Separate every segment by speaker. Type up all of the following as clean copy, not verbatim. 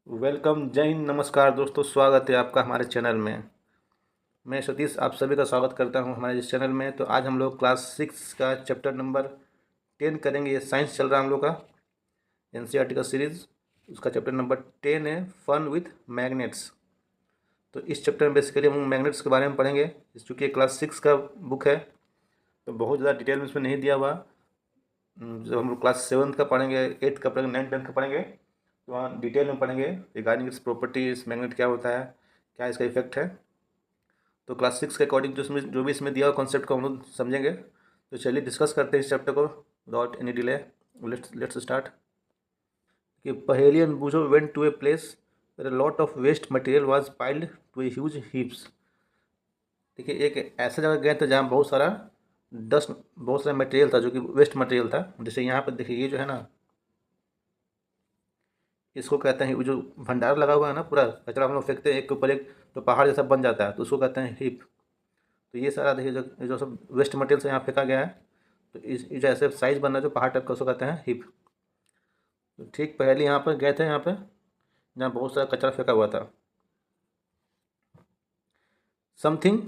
Speaker 1: Welcome, जय हिंद, नमस्कार दोस्तों। स्वागत है आपका हमारे चैनल में। मैं सतीश आप सभी का स्वागत करता हूं हमारे इस चैनल में। तो आज हम लोग क्लास 6 का चैप्टर नंबर 10 करेंगे। ये साइंस चल रहा है हम लोग का एनसीईआरटी का सीरीज़। उसका चैप्टर नंबर 10 है फन विथ मैग्नेट्स। तो इस चैप्टर में बेसिकली हम मैग्नेट्स के बारे में पढ़ेंगे। चूँकि क्लास 6 का बुक है तो बहुत ज़्यादा डिटेल में इसमें नहीं दिया हुआ। जब हम लोग क्लास 7 का पढ़ेंगे, 8 का पढ़ेंगे, 9 10 का पढ़ेंगे तो वहाँ डिटेल में पढ़ेंगे रिगार्डिंग इट्स प्रॉपर्टीज, मैग्नेट क्या होता है, क्या इसका इफेक्ट है। तो क्लास 6 के अकॉर्डिंग जो भी इसमें दिया हुआ कॉन्सेप्ट को हम लोग समझेंगे। तो चलिए डिस्कस करते हैं इस चैप्टर को without any delay. Let's start. कि Paheli and Boojho went to a place where a lot of waste material was piled to a huge heaps. देखिए, एक ऐसा जगह गए थे जहाँ बहुत सारा मटेरियल था जो कि वेस्ट मटेरियल था। जैसे यहाँ पर देखिए, ये जो है ना, इसको कहते हैं, वो जो भंडार लगा हुआ है ना, पूरा कचरा हम लोग फेंकते हैं एक के ऊपर एक तो पहाड़ जैसा बन जाता है, तो उसको कहते हैं हीप। तो ये सारा देखिए, जो सब वेस्ट मटेरियल से यहाँ फेंका गया है, तो इस ये जो ऐसे साइज बन रहा है जो पहाड़ टाइप का, उसको कहते हैं हीप। तो ठीक पहले यहाँ पर गए थे, यहाँ पे जहाँ बहुत सारा कचरा फेंका हुआ था। समथिंग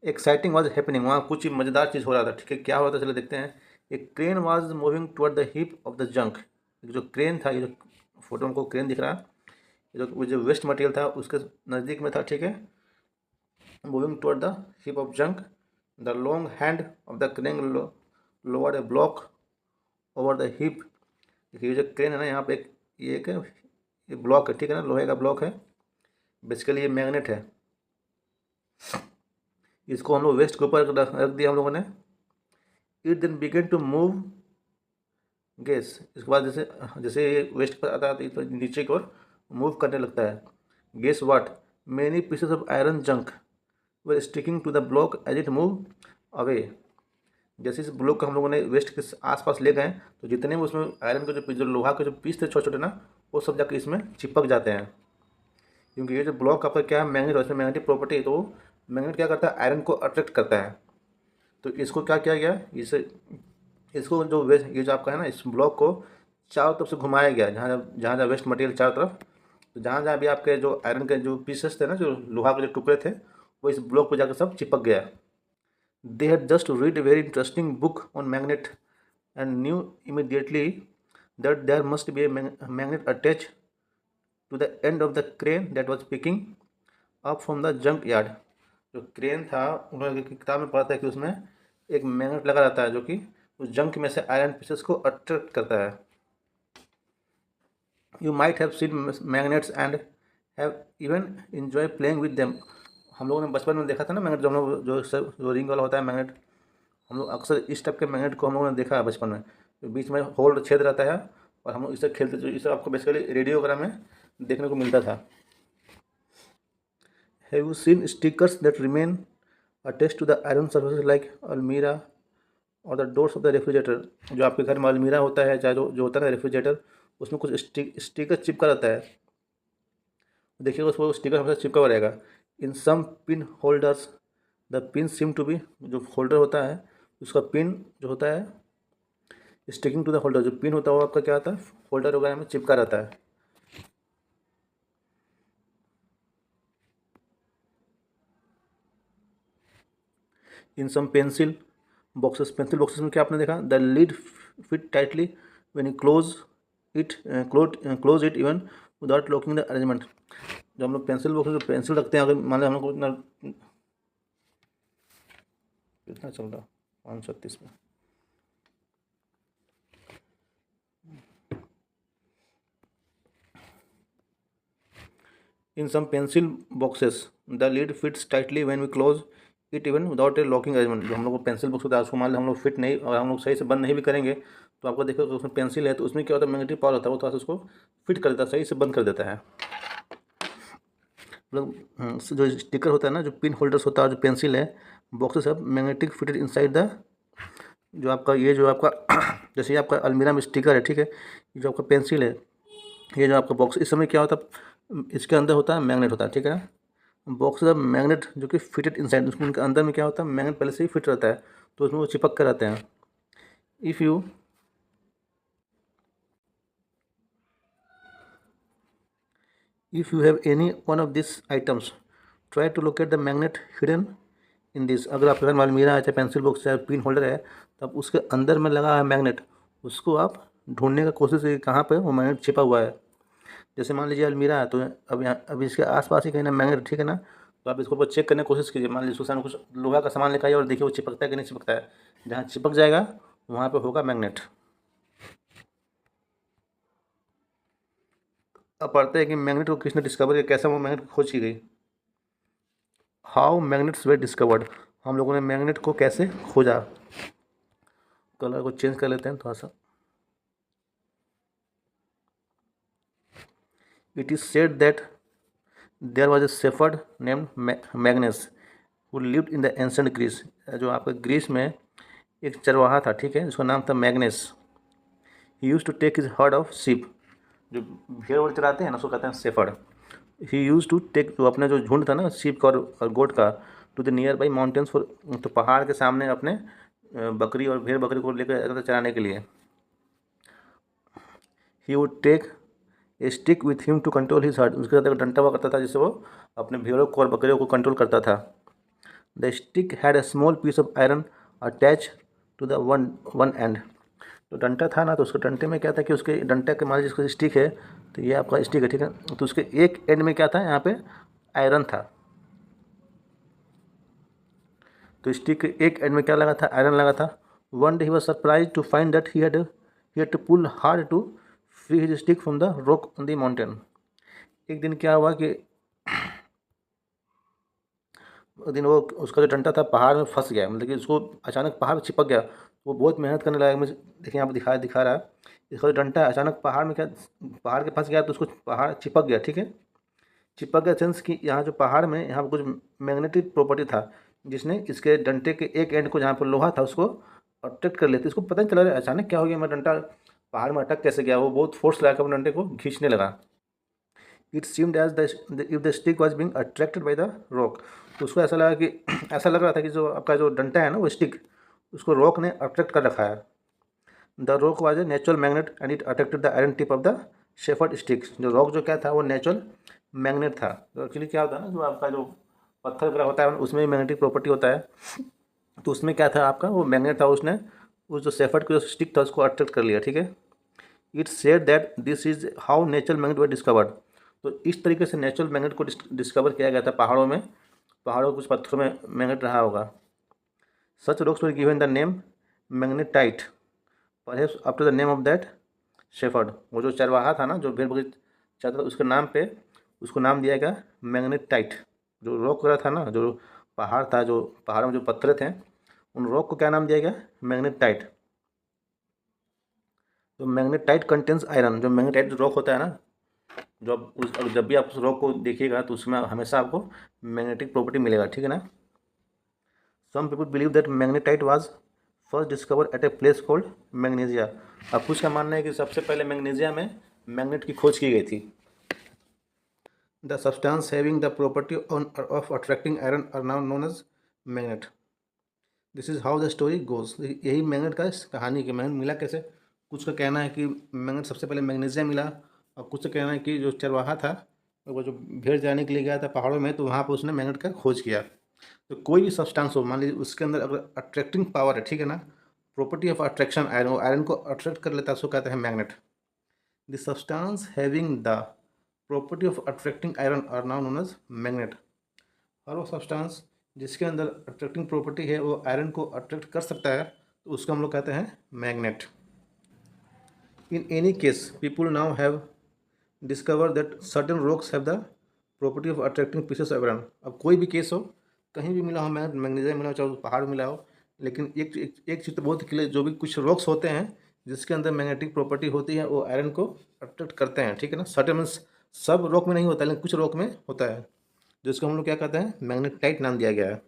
Speaker 1: एक्साइटिंग वॉज हैपनिंग, वहाँ कुछ मज़ेदार चीज़ हो रहा था। ठीक है, क्या हो रहा था चलो देखते हैं। एक crane was moving toward the heap of the junk. जो क्रेन था, ये जो फोटो में को क्रेन दिख रहा है, जो वेस्ट मटेरियल था उसके नज़दीक में था। ठीक है, moving toward the heap of junk, the long hand of the crane lowered a block over the heap। देखिए, ये जो क्रेन है ना, यहाँ पे ये ब्लॉक है। ठीक है ना, लोहे का ब्लॉक है। बेसिकली ये मैग्नेट है। इसको हम लोग वेस्ट के ऊपर रख दिया हम लोगों ने। It then began to move guess. इसके बाद जैसे जैसे ये वेस्ट पर आता है तो नीचे की ओर मूव करने लगता है। Guess what, many pieces of iron junk were sticking to the block as it move away. जैसे इस ब्लॉक को हम लोगों ने वेस्ट के आसपास ले गए तो जितने भी उसमें आयरन के जो लोहा के जो पीस थे छोटे छोटे ना, वो सब जाकर इसमें चिपक जाते हैं। क्योंकि ये जो ब्लॉक आपका क्या है, मैग्नेट, इसमें मैग्नेटिक प्रॉपर्टी है। तो मैग्नेट क्या करता है, आयरन को अट्रैक्ट करता है। तो इसको क्या किया गया, इसे इसको जो वेस्ट, ये जो आपका है ना, इस ब्लॉक को चारों तरफ से घुमाया गया। जहाँ जहाँ जहाँ वेस्ट मटेरियल चारों तरफ, तो जहाँ जहाँ भी आपके जो आयरन के जो पीसेस थे ना, जो लोहा के जो टुकड़े थे, वो इस ब्लॉक पर जाकर सब चिपक गया। They had just read a very interesting book on magnet and knew immediately that there must be a magnet attached to the end of the crane that was picking up from the junk yard। जो crane था, उन्होंने किताब में पढ़ा था कि उसमें एक मैग्नेट लगा रहता है जो कि उस जंक में से आयरन पीसेस को अट्रैक्ट करता है। You might have seen magnets and have even enjoy playing with them. हम लोगों ने बचपन में देखा था ना मैग्नेट, जो हम लोग जो रिंग वाला होता है मैग्नेट, हम लोग अक्सर इस टाइप के मैग्नेट को हम लोगों ने देखा है बचपन में। तो बीच में होल छेद रहता है और हम लोग इसे खेलते थे। इसे आपको बेसिकली रेडियो वगैरह में देखने को मिलता था। Have you seen stickers that remain attached to the iron surface like almirah और the doors of the refrigerator. जो आपके घर में अलमीरा होता है, चाहे जो होता है ना रेफ्रिजरेटर, उसमें कुछ स्टिकर चिपका रहता है। देखिएगा उसको स्टिकर हमेशा चिपका हुआ रहेगा। In some pin holders the pin seem to be, जो होल्डर होता है उसका पिन जो होता है स्टिकिंग टू द होल्डर, जो पिन होता है वो आपका क्या होता है, होल्डर वगैरह में चिपका रहता है। इन सम पेंसिल बॉक्सेस में क्या आपने देखा, the lead fit tightly when you it close it even without locking the arrangement. जब हम लोग पेंसिल बॉक्स में पेंसिल रखते हैं, अगर मान लो हम लोग को इतना कितना चल रहा 536 में, in some pencil boxes the lead fits tightly when we close it even without a locking arrangement. जो हम लोग को पेंसिल बॉक्स होता है उसको मान लो हम लोग फिट नहीं, और हम लोग सही से बंद नहीं भी करेंगे, तो आपको देखो कि उसमें पेंसिल है तो उसमें क्या होता है, मैग्नेटिक पावर होता है, वो थोड़ा सा उसको फिट कर देता है, सही से बंद कर देता है। मतलब जो स्टिकर होता है ना, जो पिन होल्डर्स होता है, जो पेंसिल है, बॉक्सेस है मैग्नेटिक फिटेड इनसाइड द, जो आपका जैसे ये आपका अलमीरा में स्टिकर है। ठीक है, ये जो आपका पेंसिल है, ये जो आपका बॉक्स, इस समय क्या होता है, इसके अंदर होता है मैग्नेट होता है। ठीक है, बॉक्स है मैग्नेट जो कि फिटेड इनसाइड, उसमें उनके अंदर में क्या होता है, मैग्नेट पहले से ही फिट रहता है, तो उसमें वो चिपक कर रहते हैं। If you if you have any one of this items try to locate the magnet hidden in this. अगर आपके घर में अलमीरा है, चाहे पेंसिल बॉक्स है, पिन होल्डर है, तब उसके अंदर में लगा है मैग्नेट, उसको आप ढूंढने का कोशिश कीजिए कहाँ पे वो मैग्नेट छिपा हुआ है। जैसे मान लीजिए अलमीरा है, तो अब यहाँ अब इसके आसपास ही कहीं ना मैग्नेट, ठीक है ना, तो आप इसको ऊपर चेक करने की कोशिश कीजिए। मान लीजिए उसके सामने कुछ लोहा का सामान लेकर आइए और देखिए वो चिपकता है कि नहीं चिपकता है। जहाँ चिपक जाएगा वहाँ पे होगा मैग्नेट। अब पढ़ते हैं कि मैग्नेट को किसने डिस्कवर किया, कैसे वो मैग्नेट की खोज की गई। हाउ मैग्नेट्स वे डिस्कवर्ड, हम लोगों ने मैग्नेट को कैसे खोजा। कलर को चेंज कर लेते हैं थोड़ा सा। It is said that there was a shepherd named Magnes who lived in the ancient Greece. जो आपके ग्रीस में एक चरवाहा था, ठीक है, जिसका नाम था Magnes. He used to take his herd of sheep, जो भेड़ वेड़ चराते हैं ना उसको कहते हैं shepherd. He used to take, जो अपना जो झुंड था ना शिप का और गोट का, to the nearby mountains for, तो पहाड़ के सामने अपने बकरी और भेड़ बकरी को लेकर जाता था चराने के लिए। He would take a stick with him to control his herd, उसके साथ एक डंटा हुआ करता था जिससे वो अपने भेड़ों को और बकरियों को कंट्रोल करता था। The stick had a small piece of iron attach to the one end. तो डंटा था ना, तो उसके डंटे में क्या था कि उसके डंटे के मान लीजिए जिसका स्टिक है, तो ये आपका स्टिक है, ठीक है, तो उसके एक एंड में क्या था, यहाँ पे आयरन था। तो स्टिक के एक एंड में क्या लगा था, आयरन लगा था। One day he was surprised to find that he had to pull hard to free his stick from the rock on the mountain. एक दिन क्या हुआ कि एक दिन वो उसका जो डंटा था पहाड़ में फंस गया, मतलब कि उसको अचानक पहाड़ में चिपक गया। वो बहुत मेहनत करने लगा, मुझे देखिए यहाँ पर दिखा रहा है। इसका जो डंटा है अचानक पहाड़ में क्या, पहाड़ के फंस गया, तो उसको पहाड़ चिपक गया, ठीक है। चिपक गया सेंस कि यहाँ जो पहाड़ में यहाँ पर कुछ मैग्नेटिक प्रॉपर्टी था, जिसने इसके डंटे के एक एंड को, जहाँ पर लोहा था, उसको अट्रैक्ट कर लेते। इसको पता नहीं चला रहा अचानक क्या हो गया, मेरा डंटा पहाड़ में अटक कैसे गया। वो बहुत फोर्स लगा कर अपने डंटे को खींचने लगा। It seemed as the if the stick was being attracted by the rock. तो उसको ऐसा लगा कि ऐसा लग रहा था कि जो आपका जो डंटा है ना, वो स्टिक, उसको रॉक ने अट्रैक्ट कर रखा है। The rock was a natural magnet and it attracted the iron tip of the shepherd stick. जो रॉक जो क्या था, वो नेचुरल मैग्नेट था। तो एक्चुअली क्या होता है ना, जो आपका जो पत्थर वगैरह होता है उसमें भी मैग्नेटिक प्रॉपर्टी होता है। तो उसमें क्या था आपका, वो मैग्नेट था, उसने उस जो शेफर्ड का जो स्टिक था उसको अट्रैक्ट कर लिया, ठीक है। It said that this is how natural magnet were discovered. तो इस तरीके से नेचुरल मैग्नेट को डिस्कवर किया गया था पहाड़ों में। पहाड़ों के कुछ पत्थरों में मैग्नेट रहा होगा। Such rocks were given the name magnetite perhaps after the name of that shepherd. वो जो चरवाहा था ना, जो भेड़ बकरी चरता था, उसके नाम पे उसको नाम दिया गया मैग्नेटाइट। जो रॉक वगैरह था ना, जो पहाड़ था, जो पहाड़ों में जो पत्थर थे, उन रॉक को क्या नाम दिया गया, मैग्नेटाइट। तो मैग्नेटाइट कंटेंस आयरन, जो मैग्नेटाइट जो रॉक होता है ना, जब भी आप उस रॉक को देखिएगा तो उसमें हमेशा आपको मैग्नेटिक प्रॉपर्टी मिलेगा, ठीक है ना। Some people believe that magnetite was first discover at a place called Magnesia. अब कुछ का मानना है कि सबसे पहले मैग्नीजिया में मैग्नेट की खोज की गई थी। The substance having the property of attracting iron are now known as magnet. This is how the story goes. यही मैग्नेट का कहानी, कि मैग्नेट मिला कैसे। कुछ का कहना है कि मैग्नेट सबसे पहले मैग्नीशियम मिला, और कुछ का कहना है कि जो चरवाहा था, वो जो भेड़ चराने के लिए गया था पहाड़ों में, तो वहाँ पर उसने मैग्नेट का खोज किया। तो कोई भी सब्सटेंस हो, मान लीजिए उसके अंदर अगर अट्रैक्टिंग पावर है, ठीक है ना, प्रॉपर्टी ऑफ अट्रैक्शन आयरन, वो आयरन को अट्रैक्ट कर लेता है, उसको कहते हैं magnet. The substance having the property of attracting iron are now known as magnet. और वो सब्सटेंस जिसके अंदर अट्रैक्टिंग प्रॉपर्टी है, वो आयरन को अट्रैक्ट कर सकता है, तो उसको हम लोग कहते हैं magnet. In any case people now have discover that certain rocks have the property of attracting pieces of iron. अब कोई भी केस हो, कहीं भी मिला हो मैग्नीशियम मिला हो, चाहे पहाड़ मिला हो, लेकिन एक चीज़ तो बहुत क्लियर, जो भी कुछ रॉक्स होते हैं जिसके अंदर मैग्नेटिक प्रॉपर्टी होती है, वो आयरन को अट्रैक्ट करते हैं, ठीक है ना। सर्टेन मीन्स सब रॉक में नहीं होता, लेकिन कुछ रॉक में होता है, जिसको हम लोग क्या कहते हैं, मैग्नेटाइट नाम दिया गया है।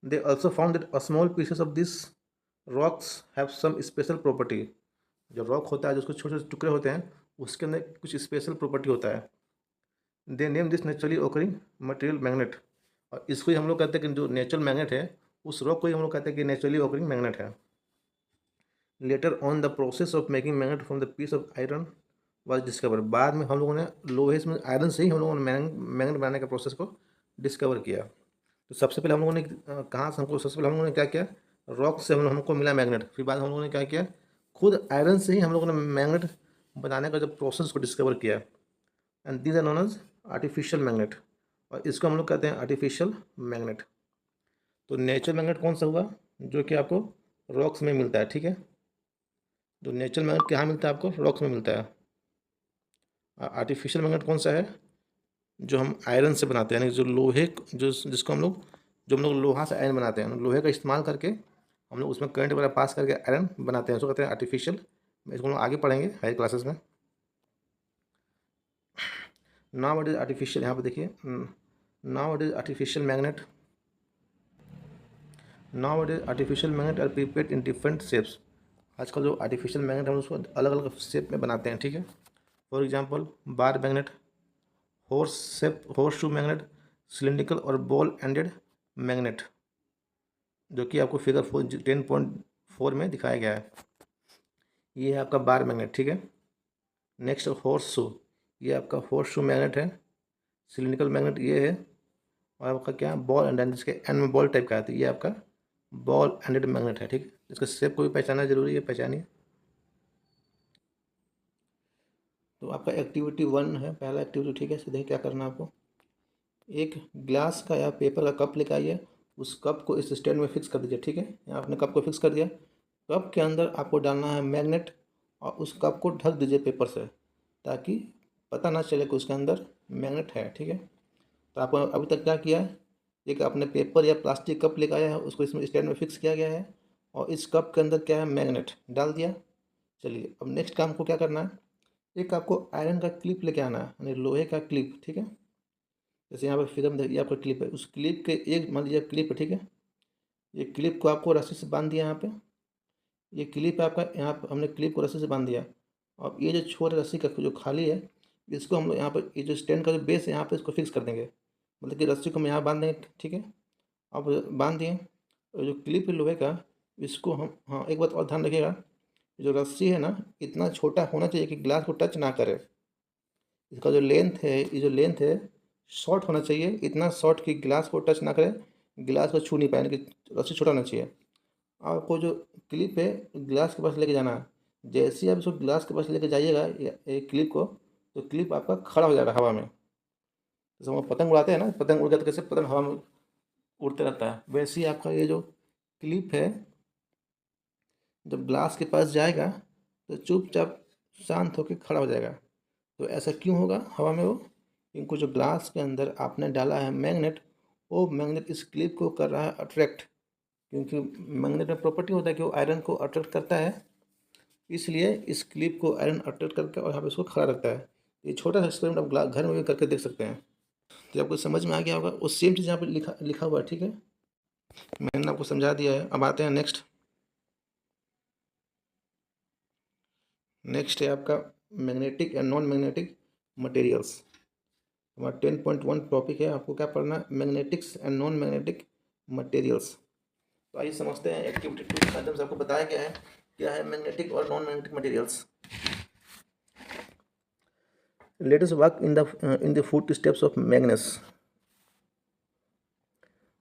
Speaker 1: They also found that a small pieces of this rocks have some special property. जो रॉक होता है, जो उसके छोटे छोटे टुकड़े होते हैं, उसके अंदर कुछ स्पेशल प्रॉपर्टी होता है। They name this naturally occurring material magnet. और इसको ही हम लोग कहते हैं कि जो नेचुरल मैग्नेट है, उस रॉक को ही हम लोग कहते हैं कि नेचुरली ओकरिंग मैग्नेट है। Later on the process of making magnet from the piece of iron was discover. बाद में हम लोगों ने लोहे में आयरन से ही हम लोगों ने मैग्नेट बनाने का प्रोसेस को डिस्कवर किया। तो सबसे पहले हम लोगों ने कहाँ से हमको सबसे पहले हम लोगों ने क्या किया, रॉक से हमको मिला मैग्नेट। फिर बाद हम लोगों ने क्या किया, खुद आयरन से ही हम लोगों ने मैग्नेट बनाने का जो प्रोसेस को डिस्कवर किया। And these are known as artificial magnet, और इसको हम लोग कहते हैं आर्टिफिशियल मैग्नेट। तो नेचुरल मैग्नेट कौन सा हुआ, जो कि आपको रॉक्स में मिलता है, ठीक है। तो नेचुरल मैग्नेट कहाँ मिलता है, आपको रॉक्स में मिलता है। आर्टिफिशियल मैग्नेट कौन सा है, जो हम आयरन से बनाते हैं, यानी जो लोहे जिसको हम लोग लोहा से आयरन बनाते हैं, लोहे का इस्तेमाल करके हम लोग उसमें करंट वगैरह पास करके आयरन बनाते हैं, उसको कहते हैं आर्टिफिशियल। इसको हम लोग आगे पढ़ेंगे हायर क्लासेस में। नाउ व्हाट इज आर्टिफिशियल, यहाँ पे देखिए, now what is artificial magnet. Now what is artificial magnet are prepared in different shapes. आजकल जो आर्टिफिशियल मैग्नेट हम उसको अलग अलग शेप में बनाते हैं, ठीक है। For example bar magnet, horse shoe magnet, cylindrical और बॉल एंडेड मैग्नेट, जो कि आपको फिगर 10.4 में दिखाया गया है। ये है आपका बार मैग्नेट, ठीक है। नेक्स्ट हॉर्स शू, ये आपका हॉर्स शू मैग्नेट है। सिलिंड्रिकल मैग्नेट ये है, और आपका क्या बॉल एंडेड, जिसके एंड में बॉल टाइप का आता है, ये आपका बॉल एंडेड मैग्नेट है, ठीक है। इसका शेप को भी पहचानना जरूरी है, पहचानिए। तो आपका एक्टिविटी 1 है, पहला एक्टिविटी, ठीक है। सीधे क्या करना है आपको, एक ग्लास का या पेपर का कप लेकर आइए, उस कप को इस स्टैंड में फिक्स कर दीजिए, ठीक है। यहाँ आपने कप को फिक्स कर दिया, कप के अंदर आपको डालना है मैग्नेट, और उस कप को ढक दीजिए पेपर से, ताकि पता ना चले कि उसके अंदर मैग्नेट है, ठीक है। तो आपको अभी तक क्या किया है, एक आपने पेपर या प्लास्टिक कप लेकर आया है, उसको इसमें स्टैंड में फिक्स किया गया है, और इस कप के अंदर क्या है, मैग्नेट डाल दिया। चलिए अब नेक्स्ट काम को क्या करना है, एक आपको आयरन का क्लिप लेके आना है, यानी लोहे का क्लिप, ठीक है। जैसे यहाँ पर फिगर में देखिए आपका क्लिप है, उस क्लिप के एक मान लीजिए क्लिप है, ठीक है। ये क्लिप को आपको रस्सी से बांध दिया यहाँ पे, ये क्लिप है आपका, यहाँ पर हमने क्लिप को रस्सी से बांध दिया। अब ये जो छोर रस्सी का जो खाली है, इसको हम लोग यहाँ पर, ये जो स्टैंड का जो बेस है यहाँ पे, इसको फिक्स कर देंगे, मतलब कि रस्सी को हम यहाँ बांध देंगे, ठीक है। अब बांध दिए, और जो क्लिप है लोहे का, इसको हम, हाँ एक बात और ध्यान रखिएगा, जो रस्सी है ना, इतना छोटा होना चाहिए कि ग्लास को टच ना करे। इसका जो लेंथ है, ये जो लेंथ है, शॉर्ट होना चाहिए, इतना शॉर्ट कि ग्लास को टच ना करे, गिलास को छू नहीं पाए, यानी कि रस्सी छोटा होना चाहिए। आपको जो क्लिप है ग्लास के पास लेके जाना है, जैसे ही आप इसको ग्लास के पास लेके जाइएगा ये क्लिप को, तो क्लिप आपका खड़ा हो जाएगा हवा में। जैसे हम पतंग उड़ाते हैं ना, पतंग उड़ गया तो कैसे पतंग हवा में उड़ते रहता है, वैसे ही आपका ये जो क्लिप है, जब ग्लास के पास जाएगा तो चुपचाप शांत होकर खड़ा हो जाएगा। तो ऐसा क्यों होगा हवा में वो, क्योंकि जो ग्लास के अंदर आपने डाला है मैग्नेट, वो मैग्नेट इस क्लिप को कर रहा है अट्रैक्ट, क्योंकि मैग्नेट में प्रॉपर्टी होता है कि वो आयरन को अट्रैक्ट करता है, इसलिए इस क्लिप को आयरन अट्रैक्ट करके और यहाँ पे इसको खड़ा रखता है। ये छोटा सा एक्सपेरिमेंट आप घर में भी करके देख सकते हैं, तो आपको समझ में आ गया होगा। वो सेम चीज़ यहाँ पर लिखा लिखा हुआ है, ठीक है, मैंने आपको समझा दिया है। अब आते हैं नेक्स्ट। नेक्स्ट है आपका magnetic and non magnetic materials. हमारा 10.1 टॉपिक है, आपको क्या पढ़ना है, magnetics and non magnetic materials. तो आइए समझते हैं, एक्टिविटी 2 के माध्यम से आपको बताया गया है क्या है मैग्नेटिक और non magnetic materials. Let us walk in the foot steps of मैग्नेस।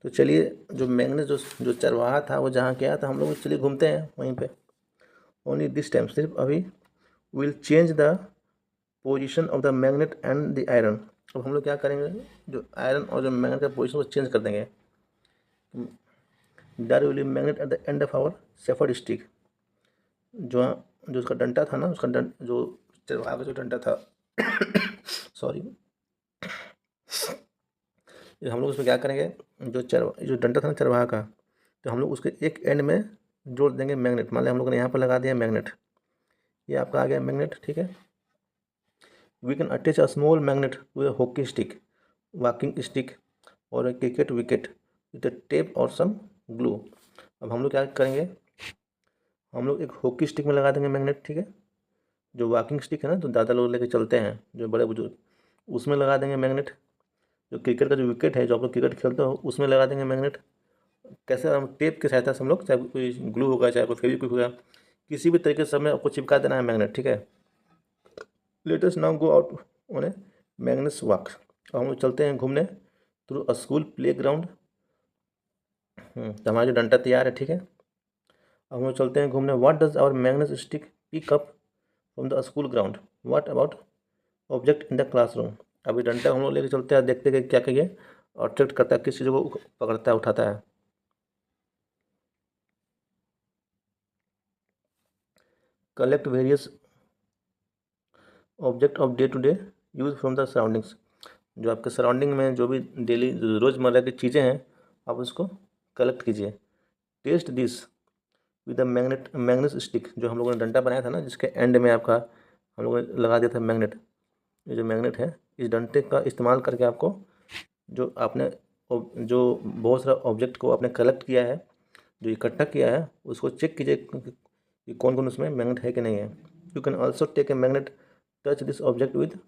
Speaker 1: तो चलिए, जो मैग्नेस जो चरवाहा था, वो जहाँ गया था, हम लोग चलिए घूमते हैं वहीं पे। ओनली दिस टाइम, सिर्फ अभी, will change the position of the magnet and the iron. अब हम लोग क्या करेंगे, जो आयरन और जो मैग्नेट का पोजिशन वो चेंज कर देंगे। There will be magnet at the end of our shepherd stick. जो जो उसका डंटा था ना, उसका जो चरवाहा का जो डंटा था सॉरी, हम लोग उसमें क्या करेंगे, जो डंटा था ना चरवाहा का, तो हम लोग उसके एक एंड में जोड़ देंगे मैग्नेट। मान लिया हम लोगों ने यहाँ पर लगा दिया मैग्नेट, ये आपका आ गया मैग्नेट, ठीक है। We can attach a small magnet to a hockey stick, walking stick और a cricket wicket with a tape और सम ग्लू। अब हम लोग क्या करेंगे, हम लोग एक हॉकी स्टिक में लगा देंगे मैग्नेट, ठीक है। जो वॉकिंग स्टिक है ना, तो दादा लोग लेके चलते हैं, जो बड़े बुजुर्ग, उसमें लगा देंगे मैग्नेट। जो क्रिकेट का जो विकेट है, जो आप लोग क्रिकेट खेलते हो, उसमें लगा देंगे मैग्नेट। कैसे, हम टेप की सहायता से हम लोग, चाहे कोई ग्लू होगा, चाहे कोई फेविक्विक होगा, किसी भी तरीके से हमें आपको चिपका देना है मैग्नेट, ठीक है। Let us now go out on A Magnus walk. अब हम लोग चलते हैं घूमने through a school play ground. तो हमारा जो डंडा तैयार है, ठीक है। अब हम लोग चलते हैं घूमने। What does our magnus stick pick up from the school ground? What about object in the classroom? अभी डंडा हम लोग लेके चलते हैं, देखते हैं कि क्या कहिए अट्रैक्ट करता है, किस चीज़ को पकड़ता है, उठाता है। Collect various object of day to day use from the surroundings. जो आपके सराउंडिंग में जो भी डेली रोज़मर्रा की चीज़ें हैं, आप उसको कलेक्ट कीजिए। Test this with the magnet stick. जो हम लोगों ने डंडा बनाया था ना, जिसके एंड में आपका हम लोगों ने लगा दिया था मैग्नेट। ये जो मैग्नेट है, इस डंडे का इस्तेमाल करके आपको जो आपने जो बहुत सारा ऑब्जेक्ट को आपने कलेक्ट किया है, जो इकट्ठा किया है, उसको चेक कीजिए कि कौन कौन उसमें मैग्नेट है कि नहीं है। You can also take a magnet, touch this object with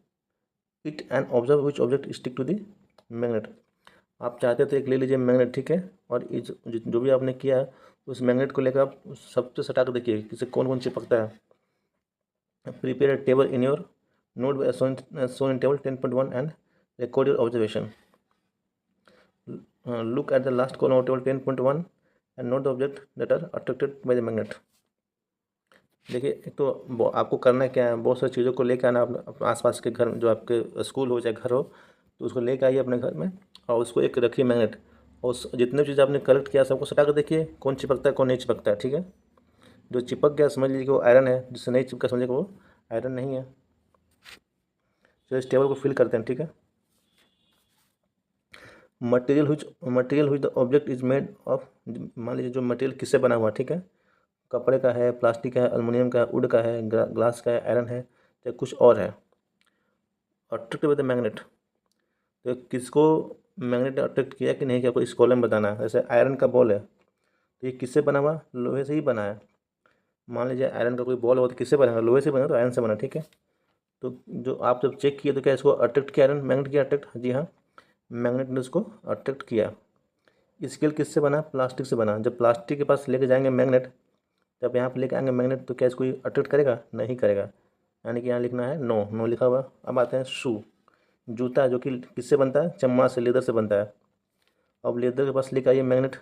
Speaker 1: it and observe which object stick to the magnet. आप चाहते तो एक ले लीजिए मैग्नेट, ठीक है, और इस जो भी आपने किया है उस मैग्नेट को लेकर आप सबसे सटा कर देखिए किसे कौन कौन चिपकता है। Prepare a table in your node by shown in table 10.1 and record your observation. Look at the last column of table 10.1 and note the object that are attracted by the magnet. देखिए, एक तो आपको करना क्या है, बहुत सारी चीज़ों को लेकर आना अपने आसपास के घर में, जो आपके स्कूल हो चाहे घर हो, तो उसको लेकर आइए अपने घर में और उसको एक रखिए मैग्नेट। और जितने भी चीज़ आपने कलेक्ट किया सबको सटा कर देखिए कौन चिपकता है कौन नहीं चिपकता है, ठीक है। जो चिपक गया समझ लीजिए कि वो आयरन है, जिससे नहीं चिपका समझिए कि वो आयरन नहीं है। तो इस टेबल को फिल करते हैं, ठीक है। मटेरियल हुई the object is made of. मान लीजिए जो मटेरियल किससे बना हुआ, ठीक है, कपड़े का है, प्लास्टिक है, एल्युमिनियम का है, वुड का है, ग्लास का है, आयरन है या कुछ और है। अट्रैक्ट विद द मैग्नेट, तो किसको मैग्नेट अट्रैक्ट किया कि नहीं किया, कोई इस कॉलम में बताना है। जैसे आयरन का बॉल है, तो ये किससे बना हुआ, लोहे से ही बना है। मान लीजिए आयरन का कोई बॉल हो तो किससे बना, लोहे से बना, तो आयरन से बना, ठीक है। तो जो आप जब चेक किए तो क्या इसको अट्रैक्ट किया, आयरन मैग्नेट किया अट्रैक्ट? जी हाँ, मैग्नेट ने उसको अट्रैक्ट किया। स्केल किससे बना, प्लास्टिक से बना। जब प्लास्टिक के पास लेके जाएंगे मैग्नेट, जब यहाँ पे लेके आएंगे मैग्नेट, तो क्या इसको अट्रैक्ट करेगा, नहीं करेगा। यानी कि यहाँ लिखना है नो, नो लिखा हुआ। अब आते हैं शू, जूता, जो कि किससे बनता है, चमड़ा से, लेदर से बनता है। अब लेदर के पास लेके आइए मैग्नेट,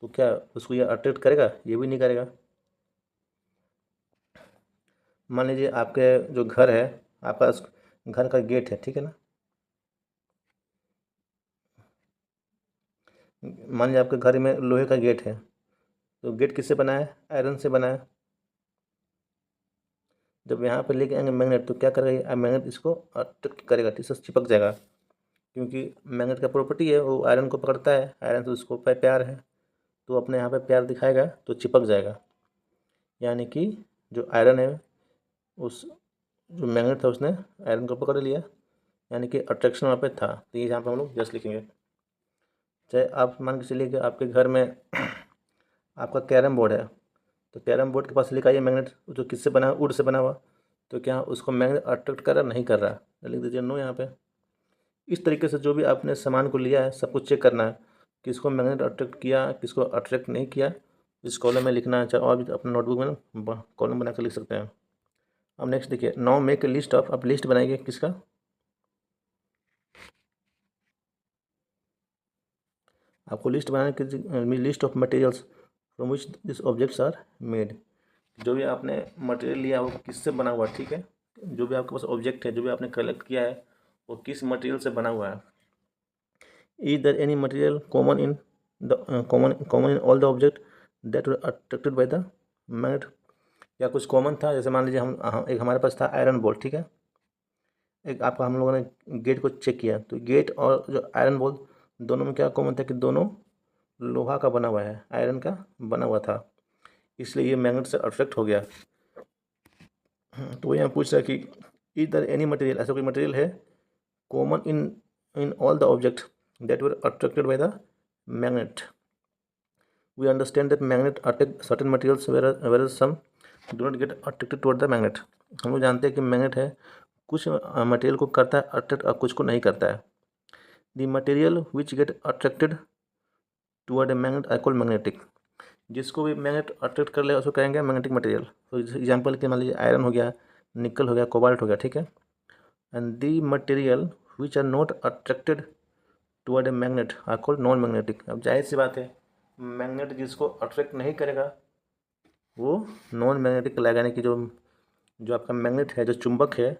Speaker 1: तो क्या उसको ये अट्रैक्ट करेगा, ये भी नहीं करेगा। मान लीजिए आपके जो घर है, आपका घर का गेट है, ठीक है ना। मान लीजिए आपके घर में लोहे का गेट है, तो गेट किससे बना है, आयरन से बना है। जब यहाँ पे लेके आएंगे मैग्नेट, तो क्या करेगा, मैग्नेट इसको अट्रैक्ट करेगा, इससे चिपक जाएगा। क्योंकि मैग्नेट का प्रॉपर्टी है वो आयरन को पकड़ता है, आयरन से उसको प्यार है, तो अपने यहाँ पे प्यार दिखाएगा तो चिपक जाएगा। यानी कि जो आयरन है, उस जो मैग्नेट था उसने आयरन को पकड़ लिया, यानी कि अट्रैक्शन वहाँ पे था। तो ये यहाँ पे हम लोग जस्ट लिखेंगे। चाहे आप मान के चलिए कि आपके घर में आपका कैरम बोर्ड है, तो कैरम बोर्ड के पास लेकर आइए मैग्नेट, जो किससे बना है, वुड से बना हुआ। तो क्या उसको मैग्नेट अट्रैक्ट कर रहा, नहीं कर रहा, लिख दीजिए नो यहाँ पे। इस तरीके से जो भी आपने सामान को लिया है सबको चेक करना है, किसको मैग्नेट अट्रैक्ट किया, किसको अट्रैक्ट नहीं किया। इस कॉलम में लिखना है, चाहे और भी अपने नोटबुक में कॉलम बना कर लिख सकते हैं। अब नेक्स्ट देखिए, now make a list of. अब लिस्ट बनाइए किसका, आपको लिस्ट बनाना कि list of materials from which this objects are made. जो भी आपने मटेरियल लिया वो किससे बना हुआ, ठीक है। जो भी आपके पास ऑब्जेक्ट है, जो भी आपने कलेक्ट किया है, वो किस मटेरियल से बना हुआ है। Is there any material common in the common in all the object that were attracted by the magnet. या कुछ कॉमन था, जैसे मान लीजिए एक हमारे पास था आयरन बोल्ट, ठीक है। एक आपका हम लोगों ने गेट को चेक किया, तो गेट और जो आयरन बोल्ट दोनों में क्या कॉमन था कि दोनों लोहा का बना हुआ है, आयरन का बना हुआ था, इसलिए ये मैग्नेट से अट्रैक्ट हो गया। तो यहाँ पूछ रहा है कि इधर एनी मटेरियल, ऐसा कोई मटेरियल है common in in all the object that were attracted by the magnet. We understand that magnet attract certain materials whereas some do not get attracted toward the magnet। हम लोग जानते हैं कि magnet है कुछ मटेरियल को करता है अट्रैक्ट और कुछ को नहीं करता है। The material which get attracted toward a magnet I call magnetic. जिसको भी मैग्नेट अट्रैक्ट कर ले उसको कहेंगे मैग्नेटिक मटेरियल। तो एग्जाम्पल के मान लीजिए आयरन हो गया, निकल हो गया, कोबाल्ट हो गया, ठीक है। And the material which are not attracted toward a magnet are called non magnetic. अब जाहिर सी बात है, मैग्नेट जिसको अट्रैक्ट नहीं करेगा वो नॉन मैग्नेटिक कहलाएगा, यानी कि जो जो आपका मैग्नेट है, जो चुंबक है,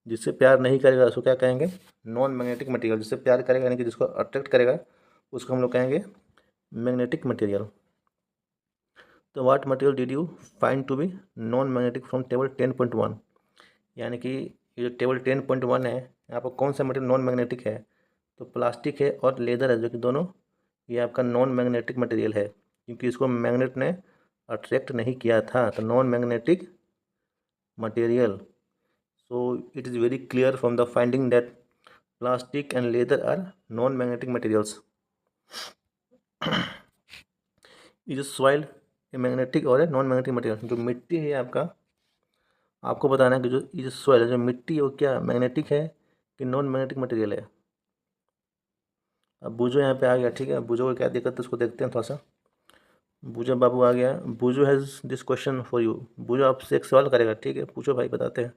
Speaker 1: जिससे प्यार नहीं करेगा उसको क्या कहेंगे? Non magnetic material. जिससे प्यार करेगा यानी कि जिसको अट्रैक्ट करेगा उसको हम लोग कहेंगे मैग्नेटिक मटेरियल। तो what material did you find to be non magnetic from table 10.1? यानी कि ये जो टेबल 10.1 है, यहाँ पर कौन सा मटेरियल नॉन मैग्नेटिक है? तो प्लास्टिक है और लेदर है, जो कि दोनों ये आपका नॉन मैग्नेटिक मटेरियल है, क्योंकि इसको मैग्नेट ने अट्रैक्ट नहीं किया था। तो non magnetic material. So it is very clear from the finding that plastic and leather are non-magnetic materials. Is soil a magnetic or a non-magnetic material? जो मिट्टी है आपका, आपको बताना है कि जो ये सोइल है, जो मिट्टी है, वो क्या मैग्नेटिक है कि नॉन मैग्नेटिक मटेरियल है। अब बूझो यहाँ पे आ गया, ठीक है। बूझो को क्या दिक्कत है उसको देखते हैं थोड़ा सा। बूझो बाबू आ गया। Boojho has this question for you. Boojho आपसे एक सवाल करेगा, ठीक है, पूछो भाई, बताते हैं।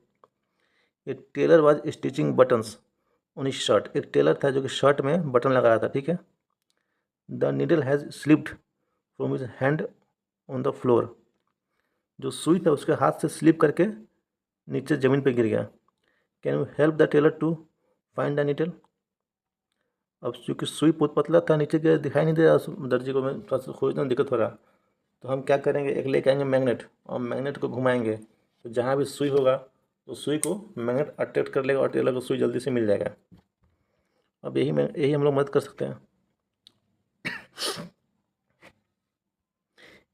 Speaker 1: A tailor was stitching buttons on his shirt. एक टेलर था जो कि शर्ट में बटन लगा रहा था, ठीक है। The needle has slipped from his hand on the floor. जो सुई था उसके हाथ से स्लिप करके नीचे ज़मीन पे गिर गया। Can you help the tailor to find the needle? अब चूँकि सुई बहुत पतला था, नीचे गिरा, दिखाई नहीं दे रहा दर्जी को, मैं थोड़ा सा खोजना दिक्कत हो रहा। तो हम क्या करेंगे, एक लेके आएंगे मैग्नेट और मैग्नेट को घुमाएंगे, तो जहाँ भी सुई होगा तो सुई को मैग्नेट अट्रैक्ट कर लेगा और टेलर को सुई जल्दी से मिल जाएगा। अब यही हम लोग मदद कर सकते हैं।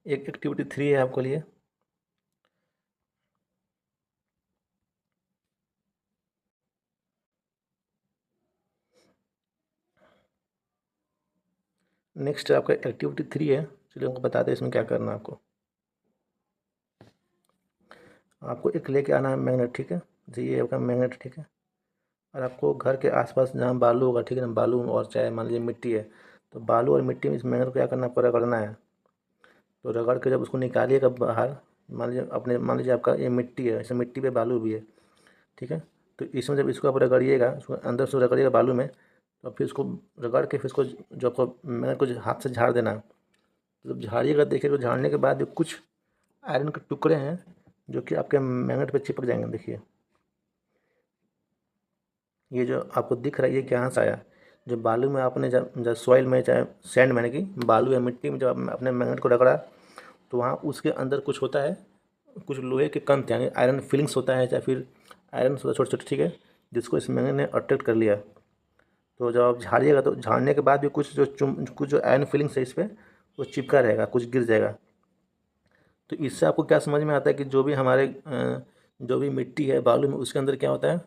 Speaker 1: एक एक्टिविटी 3 है आपके लिए। नेक्स्ट आपका एक्टिविटी 3 है। चलिए हमको बताते हैं इसमें क्या करना है आपको। आपको एक लेके आना है मैग्नेट, ठीक है। जी ये आपका मैग्नेट, ठीक है। और आपको घर के आसपास जहाँ बालू होगा, ठीक है ना, बालू और चाहे मान लीजिए मिट्टी है, तो बालू और मिट्टी में इस मैग्नेट को क्या करना है, पूरा रगड़ना है। तो रगड़ के जब उसको निकालिएगा बाहर, मान लीजिए आपका ये मिट्टी है, ऐसे मिट्टी पे बालू भी है, ठीक है। तो इसमें जब इसको आप रगड़िएगा, उसको अंदर से रगड़िएगा बालू में, तो फिर इसको रगड़ के फिर इसको जो आपको मैग्नेट को हाथ से झाड़ देना है। तो जब झाड़िएगा, देखिए, तो झाड़ने के बाद कुछ आयरन के टुकड़े हैं जो कि आपके मैग्नेट पे चिपक जाएंगे। देखिए ये जो आपको दिख रहा है, ये कहाँ से आया? जो बालू में आपने जब सॉइल में, चाहे सैंड में, कि बालू या मिट्टी में जब आपने अपने मैग्नेट को रगड़ा, तो वहाँ उसके अंदर कुछ होता है, कुछ लोहे के कण यानी आयरन फिलिंग्स होता है, चाहे फिर आयरन होता है छोटे छोटे, ठीक है, जिसको इस मैग्नेट ने अट्रैक्ट कर लिया। तो जब आप झाड़िएगा, तो झाड़ने के बाद भी कुछ जो आयरन फिलिंग्स है इस पर वो चिपका रहेगा, कुछ गिर जाएगा। तो इससे आपको क्या समझ में आता है कि जो भी हमारे जो भी मिट्टी है बालू में, उसके अंदर क्या होता है,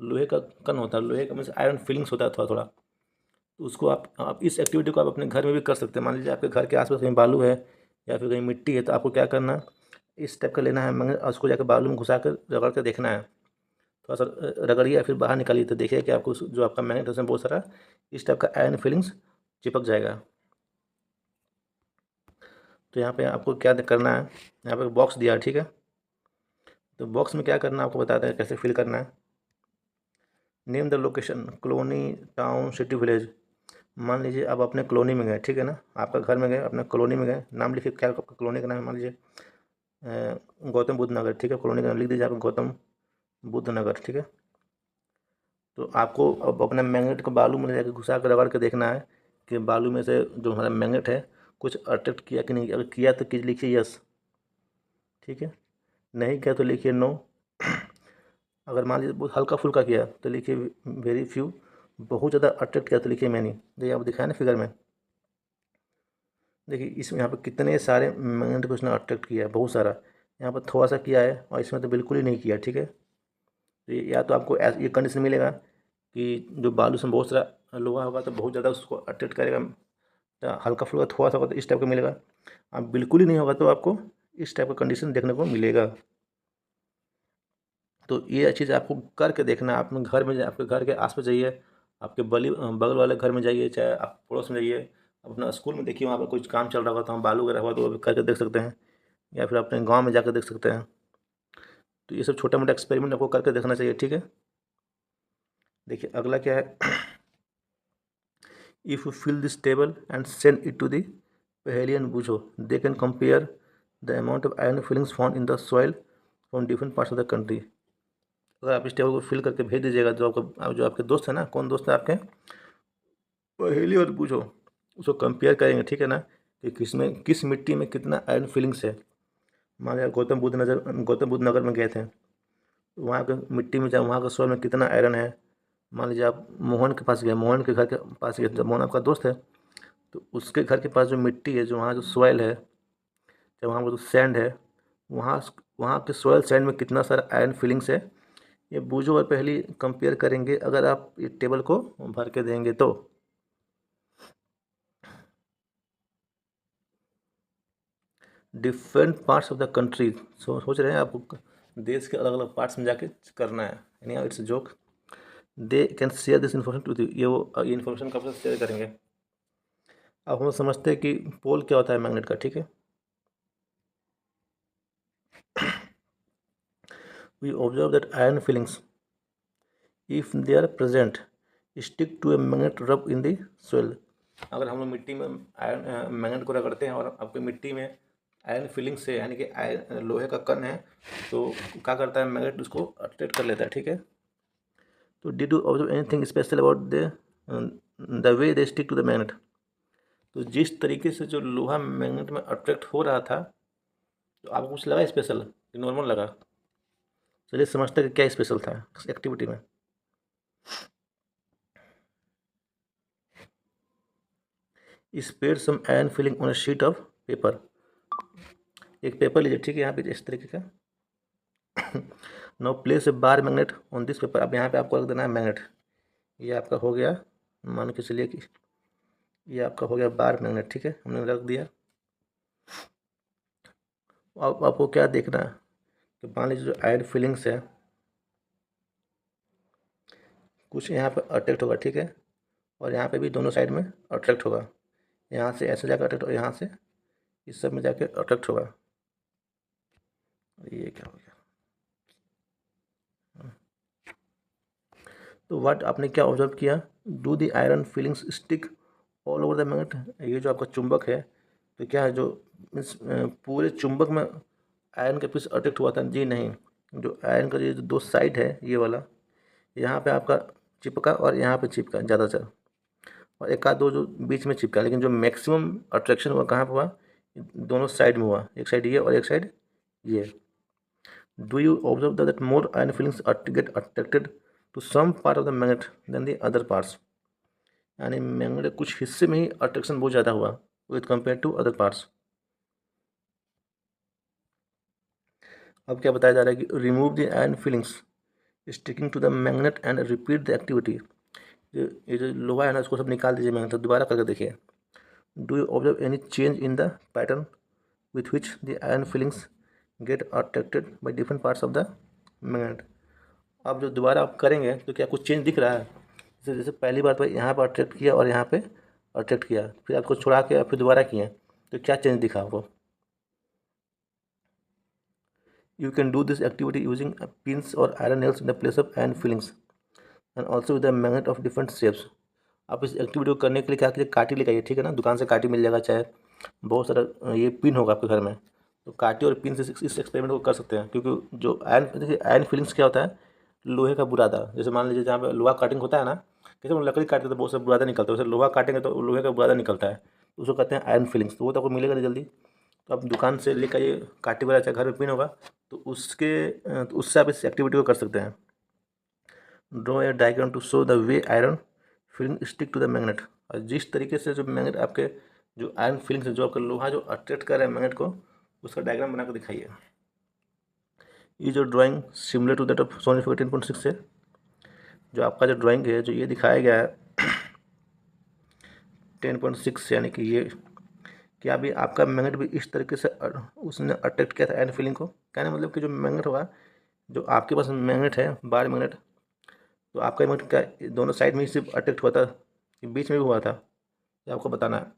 Speaker 1: लोहे का कण होता है। लोहे का मीन्स आयरन फिलिंग्स होता है थोड़ा थोड़ा। तो उसको आप इस एक्टिविटी को आप अपने घर में भी कर सकते हैं। मान लीजिए आपके घर के आसपास कहीं बालू है या फिर कहीं मिट्टी है, तो आपको क्या करना है, इस टाइप का लेना है मैग्नेट, उसको जाकर बालू में घुसा कर रगड़ कर देखना है। थोड़ा सा रगड़िए फिर बाहर निकालिए, तो देखिए कि आपको जो आपका मैग्नेट है उसमें बहुत सारा इस टाइप का आयरन फिलिंग्स चिपक जाएगा। तो यहाँ पे आपको क्या करना है, यहाँ पे बॉक्स दिया है, ठीक है। तो बॉक्स में क्या करना है आपको बताते हैं कैसे फिल करना है। Name the location, colony, town, city, village. मान लीजिए आप अपने कॉलोनी में गए, ठीक है ना, आपका घर में गए, अपने कॉलोनी में गए, नाम लिखिए, क्या आपका कॉलोनी का नाम है, मान लीजिए गौतम बुद्ध नगर, ठीक है। कॉलोनी का नाम लिख दीजिए आप, गौतम बुद्ध नगर, ठीक है। तो आपको अब अपने मैग्नेट को बालू में जाकर घुसा कर रगड़ के देखना है कि बालू में से जो हमारा मैग्नेट है कुछ अट्रैक्ट किया कि नहीं। अगर किया तो लिखिए यस, ठीक है। नहीं किया तो लिखिए नो। अगर मान लीजिए बहुत हल्का फुल्का किया तो लिखिए वेरी फ्यू। बहुत ज़्यादा अट्रैक्ट किया तो लिखिए मैनी। देखिए आप दिखाए ना फिगर में, देखिए इसमें यहाँ पर कितने सारे मैग्नेट को उसने अट्रैक्ट किया है, बहुत सारा। यहाँ पर थोड़ा सा किया है और इसमें तो बिल्कुल ही नहीं किया, ठीक है। तो या तो आपको ये कंडीशन मिलेगा कि जो बालू से बहुत सारा लोहा होगा तो बहुत ज़्यादा उसको अट्रैक्ट करेगा, तो हल्का फुल्का थोड़ा सा होगा तो इस टाइप का मिलेगा। अब बिल्कुल ही नहीं होगा तो आपको इस टाइप का कंडीशन देखने को मिलेगा। तो ये चीज़ आपको करके देखना है। अपने घर में, आपके घर के आस-पास जाइए, आपके बगल वाले घर में जाइए, चाहे आप पड़ोस में जाइए, अपना स्कूल में देखिए, वहाँ पर कुछ काम चल रहा होगा तो वहाँ बालू वगैरह हुआ तो वो भी करके देख सकते हैं, या फिर अपने गाँव में जाकर देख सकते हैं। तो ये सब छोटा मोटा एक्सपेरिमेंट आपको करके देखना चाहिए, ठीक है। देखिए अगला क्या है, if you fill this table and send it to the Paheli and Boojho, they can compare the amount of iron filings found in the soil from different parts of the country. अगर आप इस टेबल को फिल करके भेज दीजिएगा, जो आपके दोस्त है ना, कौन दोस्त है आपके, पहेली और बूझो, उसको कंपेयर करेंगे, ठीक है ना, कि किस मिट्टी में कितना आयरन फिलिंग्स है। मान लिया गौतम बुद्ध नगर में गए थे, वहाँ के मिट्टी में, वहाँ के सॉइल में कितना आयरन है। मान लीजिए आप मोहन के पास गए, मोहन के घर के पास गए, जब मोहन आपका दोस्त है, तो उसके घर के पास जो मिट्टी है, जो वहाँ जो सॉइल है, जब वहाँ पर जो सैंड है, वहाँ वहाँ के सॉइल सैंड में कितना सारा आयरन फिलिंग्स है, ये बूझो और पहली कंपेयर करेंगे अगर आप ये टेबल को भर के देंगे तो। Different parts of the country, सोच रहे हैं आपको देश के अलग अलग पार्ट्स में जाके करना है, यानी it's joke. They can share this information to ये इन्फॉर्मेशन कब से शेयर करेंगे। अब हम समझते हैं कि पोल क्या होता है मैग्नेट का, ठीक है। We observe that iron filings if they are present stick to a magnet rub in the soil. अगर हम लोग मिट्टी में आयरन मैग्नेट को रगड़ते हैं और आपकी मिट्टी में आयरन फिलिंग्स से, यानी कि आयरन लोहे का कण है, तो क्या करता है, मैग्नेट उसको अट्रैक्ट कर लेता है, ठीक है। तो did you observe anything special about the way they stick to the magnet. तो जिस तरीके से जो लोहा मैग्नेट में अट्रैक्ट हो रहा था, तो आपको कुछ लगा स्पेशल कि नॉर्मल लगा। चलिए समझते हैं कि क्या स्पेशल था इस एक्टिविटी में। Spread some iron filing on a sheet of paper. एक पेपर लीजिए, ठीक है, यहाँ पे इस तरीके का। Now place a bar magnet on this paper. अब यहाँ पे आपको रख देना है मैग्नेट। ये आपका हो गया, मान के चलिए कि ये आपका हो गया बार मैग्नेट, ठीक है, हमने रख दिया। अब आपको क्या देखना है कि मान लीजिए जो आयरन फिलिंग्स है, कुछ यहाँ पे अट्रैक्ट होगा, ठीक है, और यहाँ पे भी दोनों साइड में अट्रैक्ट होगा। यहाँ से ऐसे जाकर अट्रैक्ट होगा, यहाँ से इस सब में जाके अट्रैक्ट होगा। ये क्या हो गया, तो व्हाट आपने क्या ऑब्जर्व किया, do the iron fillings stick all over the magnet. ये जो आपका चुंबक है, तो क्या है, जो मीन्स पूरे चुंबक में आयरन के पीस अट्रैक्ट हुआ था, जी नहीं। जो आयरन का ये जो दो साइड है, ये वाला, यहाँ पे आपका चिपका और यहाँ पे चिपका ज़्यादातर, और एक आध दो जो बीच में चिपका, लेकिन जो मैक्सिमम अट्रैक्शन हुआ कहाँ पर हुआ, दोनों साइड में हुआ, एक साइड ये और एक साइड ये। Do you observe that more iron filings get attracted to some part of the magnet then the other parts. यानी मैग्नेट कुछ हिस्से में ही अट्रैक्शन बहुत ज़्यादा हुआ with compare to other parts. अब क्या बताया जा रहा है कि remove the iron filings sticking to the magnet and repeat the activity. ये जो लोहा है ना, उसको सब निकाल दीजिए मैग्नेट, दोबारा करके देखिए। Do you observe any change in the pattern with which the iron fillings get attracted by different parts of the magnet। अब जो दोबारा आप करेंगे तो क्या कुछ चेंज दिख रहा है, जैसे पहली बार पर यहाँ पर अट्रैक्ट किया और यहाँ पे अट्रैक्ट किया, फिर आपको छुड़ा के फिर दोबारा किए, तो क्या चेंज दिखा आपको। You can do this activity using pins और iron nails in the place of iron filings and also with the magnet of different shapes. आप इस एक्टिविटी को करने के लिए क्या कीजिए, काटी लेकर आइए, ठीक है ना, दुकान से काटी मिल जाएगा, चाहे बहुत सारा ये पिन होगा आपके घर में, तो काटी और पिन से इस एक्सपेरिमेंट को कर सकते हैं। क्योंकि जो आयरन, देखिए आयरन फिलिंग्स क्या होता है, लोहे का बुरादा। जैसे मान लीजिए जहाँ पे लोहा काटिंग होता है ना, जैसे हम लकड़ी काटते तो बहुत सा बुरादा निकलता है, वैसे लोहा काटेंगे तो लोहे का बुरादा निकलता है, तो उसको कहते हैं आयरन फिलिंग्स। तो वो तो आपको मिलेगा नहीं जल्दी, तो आप दुकान से लेकर ये काटी वाला, चाहे घर में पिन होगा, तो उससे आप इस एक्टिविटी को कर सकते हैं। Draw a diagram to show the way iron filing stick to the magnet. और जिस तरीके से जो मैग्नेट आपके, जो आयरन फिलिंग्स है, जो आपका लोहा जो अट्रैक्ट कर रहा है मैग्नेट को, उसका डायग्राम बनाकर दिखाइए। ये जो drawing similar to that of सोनी 18.6 है, जो आपका जो ड्राइंग है, जो ये दिखाया गया है 10.6, यानी कि ये क्या भी आपका मैग्नेट भी इस तरीके से उसने अट्रैक्ट किया था आयरन फिलिंग को। कहने मतलब कि जो मैग्नेट होगा, जो आपके पास मैग्नेट है, बार मैग्नेट, तो आपका मैग्नेट क्या दोनों साइड में ही सिर्फ अट्रैक्ट हुआ था, बीच में भी हुआ था, ये आपको बताना है।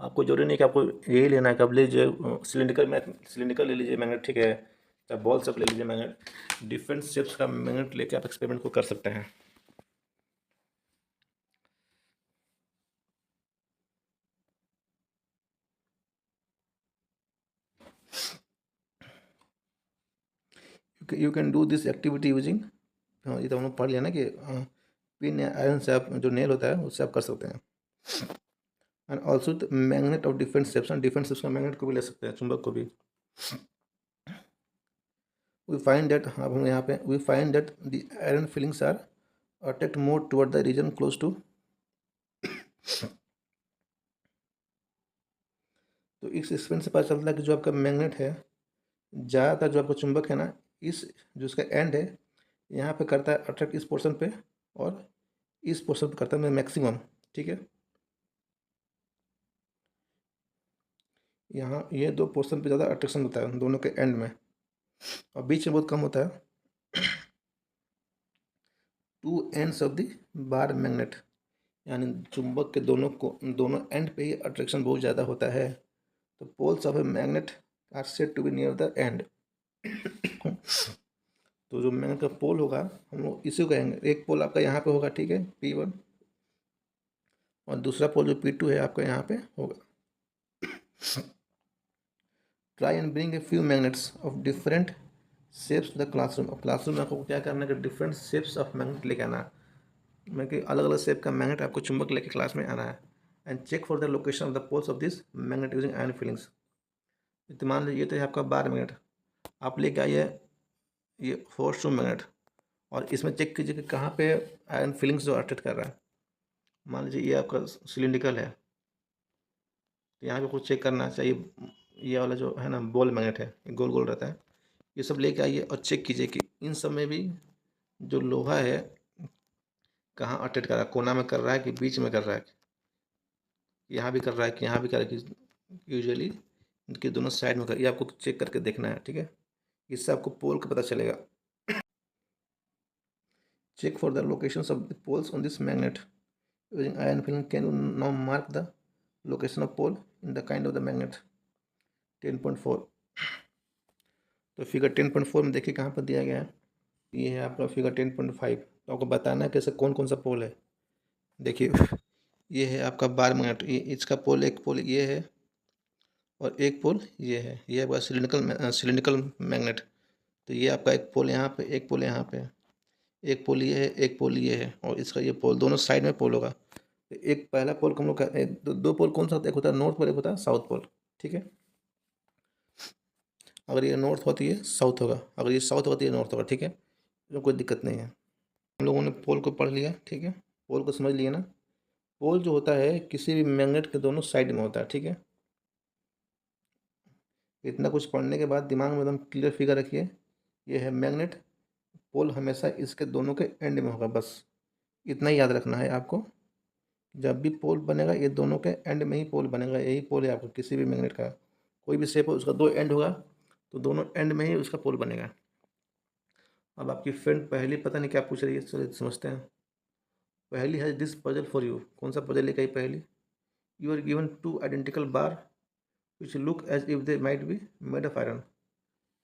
Speaker 1: आपको जरूरी नहीं कि आपको यही लेना है, कब लीजिए सिलिंड्रिकल ले लीजिए मैग्नेट, ठीक है, चाहे बॉल सब ले लीजिए मैग्नेट, डिफरेंट शेप्स का मैग्नेट लेके आप एक्सपेरिमेंट को कर सकते हैं। You can do this activity using, ये तो हम लोग पढ़ लिया ना कि पिन या आयरन से आप जो नेल होता है उससे आप कर सकते हैं। And also magnet of different shapes, and different shapes का मैग्नेट को भी ले सकते हैं, चुंबक को भी। वी फाइंड दैट, अब हम यहाँ पे we find that the iron filings are attract more toward the region close to, तो इस एक्सपेरिमेंट से पता चलता है कि जो आपका मैग्नेट है, ज़्यादातर जो आपका चुंबक है ना, इस जो इसका एंड है यहाँ पे करता है अट्रैक्ट इस पोर्शन पे, और इस पोर्शन पे करता है मैक्सिमम, ठीक है। यहाँ ये दो पोर्शन पे ज़्यादा अट्रैक्शन होता है दोनों के एंड में, और बीच में बहुत कम होता है। Two ends of the bar magnet, यानी चुंबक के दोनों एंड पे ही अट्रैक्शन बहुत ज़्यादा होता है। तो poles of a magnet are said to be near the end. तो जो मैग्नेट का पोल होगा हम लोग इसी को कहेंगे, एक पोल आपका यहाँ पे होगा, ठीक है, P1, और दूसरा पोल जो P2 है आपका यहाँ पे होगा। Try and bring a few magnets of different shapes the classroom. और क्लासरूम में आपको क्या करना है कि डिफरेंट शेप्स ऑफ मैग्नेट लेके आना है, मतलब कि अलग अलग शेप का मैग्नेट आपको चुंबक लेके क्लास में आना है। And check for the location of the poles of this magnet using iron filings. तो मान लीजिए ये तो है आपका बार मैग्नेट, आप लेके आइए ये फोर्स टू मैग्नेट, और इसमें चेक कीजिए कि कहाँ पे आयरन फीलिंग्स जो अट्रैक्ट कर रहा है। मान लीजिए ये आपका सिलिंड्रिकल है, तो यहाँ पे कुछ चेक करना चाहिए, ये वाला जो है ना बॉल मैग्नेट है, ये गोल गोल रहता है। ये सब लेके आइए और चेक कीजिए कि इन सब में भी जो लोहा है कहाँ अट्रैक्ट कर रहा है, कोना में कर रहा है कि बीच में कर रहा है, यहाँ भी कर रहा है कि यहाँ भी कर रहा है कि यूजुअली इनके दोनों साइड में कर, ये आपको चेक करके देखना है, ठीक है। इससे आपको पोल का पता चलेगा। Check for the locations of the poles on this magnet using iron filing. Can you now mark the location of pole in the kind of the magnet. 10.4, तो फिगर 10.4 में देखिए कहाँ पर दिया गया है, ये है आपका फिगर 10.5। तो आपको बताना है कैसे कौन कौन सा पोल है। देखिए ये है आपका बार मैग्नेट, ये इसका पोल, एक पोल ये है और एक पोल ये है, ये आपका सिलिंड्रिकल मैग्नेट। तो ये आपका एक पोल यहाँ पे, एक पोल यहाँ पे, एक पोल ये है, एक पोल ये है, और इसका ये पोल, दोनों साइड में पोल होगा। तो एक पहला पोल को हम लोग का दो पोल कौन सा होता है, एक होता है नॉर्थ पोल, एक होता है साउथ पोल, ठीक है। अगर ये नॉर्थ होती है साउथ होगा, अगर ये साउथ होती है नॉर्थ होगा, ठीक है, तो कोई दिक्कत नहीं है। हम लोगों ने पोल को पढ़ लिया, ठीक है, पोल को समझ लिया ना। पोल जो होता है किसी भी मैग्नेट के दोनों साइड में होता है, ठीक है। इतना कुछ पढ़ने के बाद दिमाग में एकदम क्लियर फिगर रखिए, ये है मैग्नेट, पोल हमेशा इसके दोनों के एंड में होगा, बस इतना ही याद रखना है आपको। जब भी पोल बनेगा ये दोनों के एंड में ही पोल बनेगा, यही पोल है आपका किसी भी मैग्नेट का, कोई भी शेप हो उसका दो एंड होगा, तो दोनों एंड में ही उसका पोल बनेगा। अब आपकी फ्रेंड पहली पता नहीं क्या पूछ रही है, चलिए समझते हैं। पहली है दिस पजल फॉर यू, कौन सा पजल लेकर आई पहली। You are given two identical bar which look as if they might be made of iron.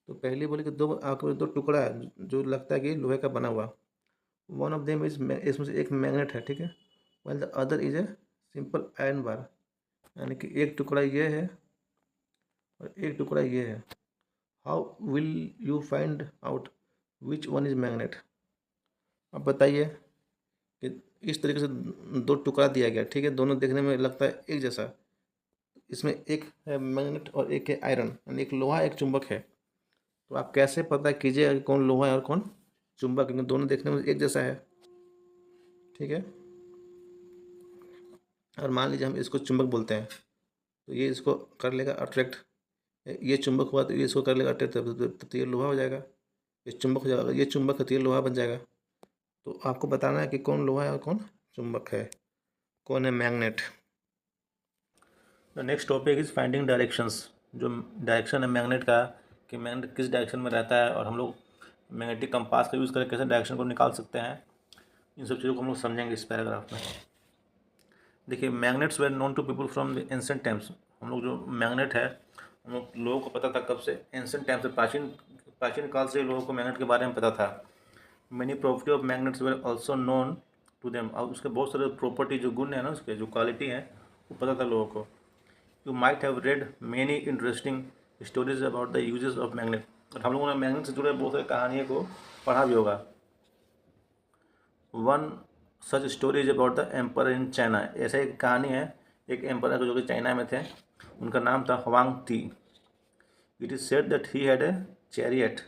Speaker 1: तो पहली बोली कि आपको दो टुकड़ा है जो लगता है कि लोहे का बना हुआ। वन ऑफ देम इज, इसमें से एक मैग्नेट है, ठीक है, while the other is a simple iron bar, यानी कि एक टुकड़ा ये है और एक टुकड़ा ये है। How will you find out which one is magnet. अब बताइए कि इस तरीके से दो टुकड़ा दिया गया, ठीक है, दोनों देखने में लगता है एक जैसा, इसमें एक है मैग्नेट और एक है आयरन, यानी एक लोहा एक चुंबक है। तो आप कैसे पता कीजिएगा कि कौन लोहा है और कौन चुंबक, क्योंकि दोनों देखने में एक जैसा है, ठीक है। और मान लीजिए हम इसको चुंबक बोलते हैं, तो ये इसको कर लेगा अट्रैक्ट, ये चुंबक हुआ तो ये इसको कर लेगा अट्रैक्ट, तो ये लोहा हो जाएगा, ये चुंबक हो जाएगा, ये चुंबक है तो ये लोहा बन जाएगा। तो आपको बताना है कि कौन लोहा है और कौन चुंबक है, कौन है magnet. The next topic is finding directions. जो डायरेक्शन है मैग्नेट का, कि मैग्नेट किस डायरेक्शन में रहता है, और हम लोग मैग्नेटिक कंपास का यूज़ करके कैसे डायरेक्शन को निकाल सकते हैं, इन सब चीज़ों को हम लोग समझेंगे इस पैराग्राफ में। देखिए magnets were known to people from the ancient times. हम लोग जो मैग्नेट है हम लोग लोगों को पता था कब से, एंसेंट टाइम से, प्राचीन प्राचीन काल से लोगों को मैग्नेट के बारे में पता था। Many property of magnets were also known to them. और उसके बहुत सारे प्रॉपर्टी जो गुण है ना, उसके जो क्वालिटी है वो पता था लोगों को। You might have read many interesting stories about the uses of magnet. और हम लोगों ने मैग्नेट से जुड़े बहुत सारी कहानियों को पढ़ा भी होगा। One such story is about the emperor in China. ऐसा एक कहानी है एक एम्पर जो कि चाइना में थे, उनका नाम था हुआंग ती। It is said that he had a chariot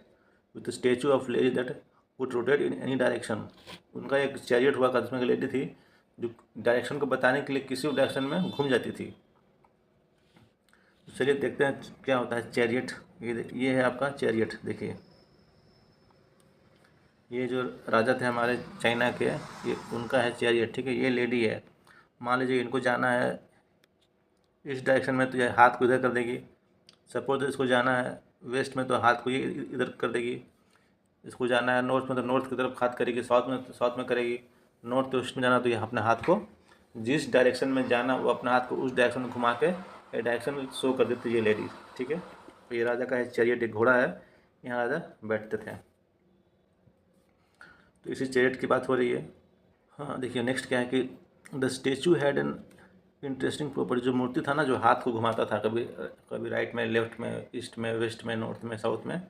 Speaker 1: with statue of lady that would rotate in any direction. उनका एक चैरियट हुआ करता जिसमें एक लेडी थी जो डायरेक्शन को बताने के लिए किसी भी डायरेक्शन में घूम जाती थी। चलिए देखते हैं क्या होता है चैरियट। ये है आपका चैरियट। देखिए ये जो राजा थे हमारे चाइना के, ये उनका है चैरियट, ठीक है। ये लेडी है, मान लीजिए इनको जाना है इस डायरेक्शन में तो ये हाथ को इधर कर देगी। सपोज इसको जाना है वेस्ट में तो हाथ को ये इधर कर देगी। इसको जाना है नॉर्थ में तो नॉर्थ की तरफ हाथ करेगी, साउथ में करेगी। नॉर्थ ईस्ट में जाना तो ये अपने हाथ को जिस डायरेक्शन में जाना वो अपने हाथ को उस डायरेक्शन में घुमा के ये डायरेक्शन में शो कर देती है ये लेडी, ठीक है। तो ये राजा का है चैरियट, एक घोड़ा है, यहाँ राजा बैठते थे। तो इसी चैरियट की बात हो रही है। हाँ देखिए नेक्स्ट क्या है कि the statue had an interesting property. जो मूर्ति था ना, जो हाथ को घुमाता था कभी कभी राइट में, लेफ्ट में, ईस्ट में, वेस्ट में, नॉर्थ में, साउथ में,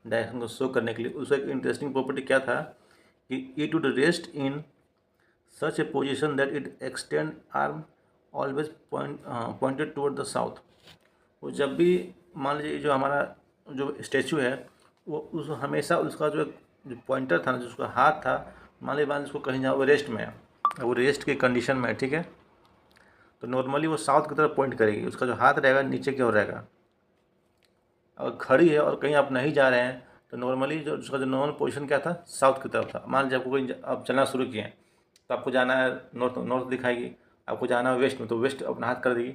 Speaker 1: डायरेक्शन को शो करने के लिए, उसका एक इंटरेस्टिंग प्रॉपर्टी क्या था कि it would rest in such A position that it extend arm always pointed toward the south. वो जब भी मान लीजिए जो हमारा जो स्टैचू है वो उस हमेशा उसका जो पॉइंटर था ना, जो उसका हाथ था, मान लीजिए उसको कहीं जाओ वो रेस्ट में है, वो रेस्ट की कंडीशन में है, ठीक है। तो नॉर्मली वो साउथ की तरफ पॉइंट करेगी, उसका जो हाथ रहेगा नीचे की ओर रहेगा। अगर खड़ी है और कहीं आप नहीं जा रहे हैं तो नॉर्मली जो उसका जो नॉर्मल पोजीशन क्या था, साउथ की तरफ था। मान लीजिए आपको कहीं आप चलना शुरू किए तो आपको जाना है नॉर्थ दिखाएगी, आपको जाना है वेस्ट में तो वेस्ट अपना हाथ कर देगी।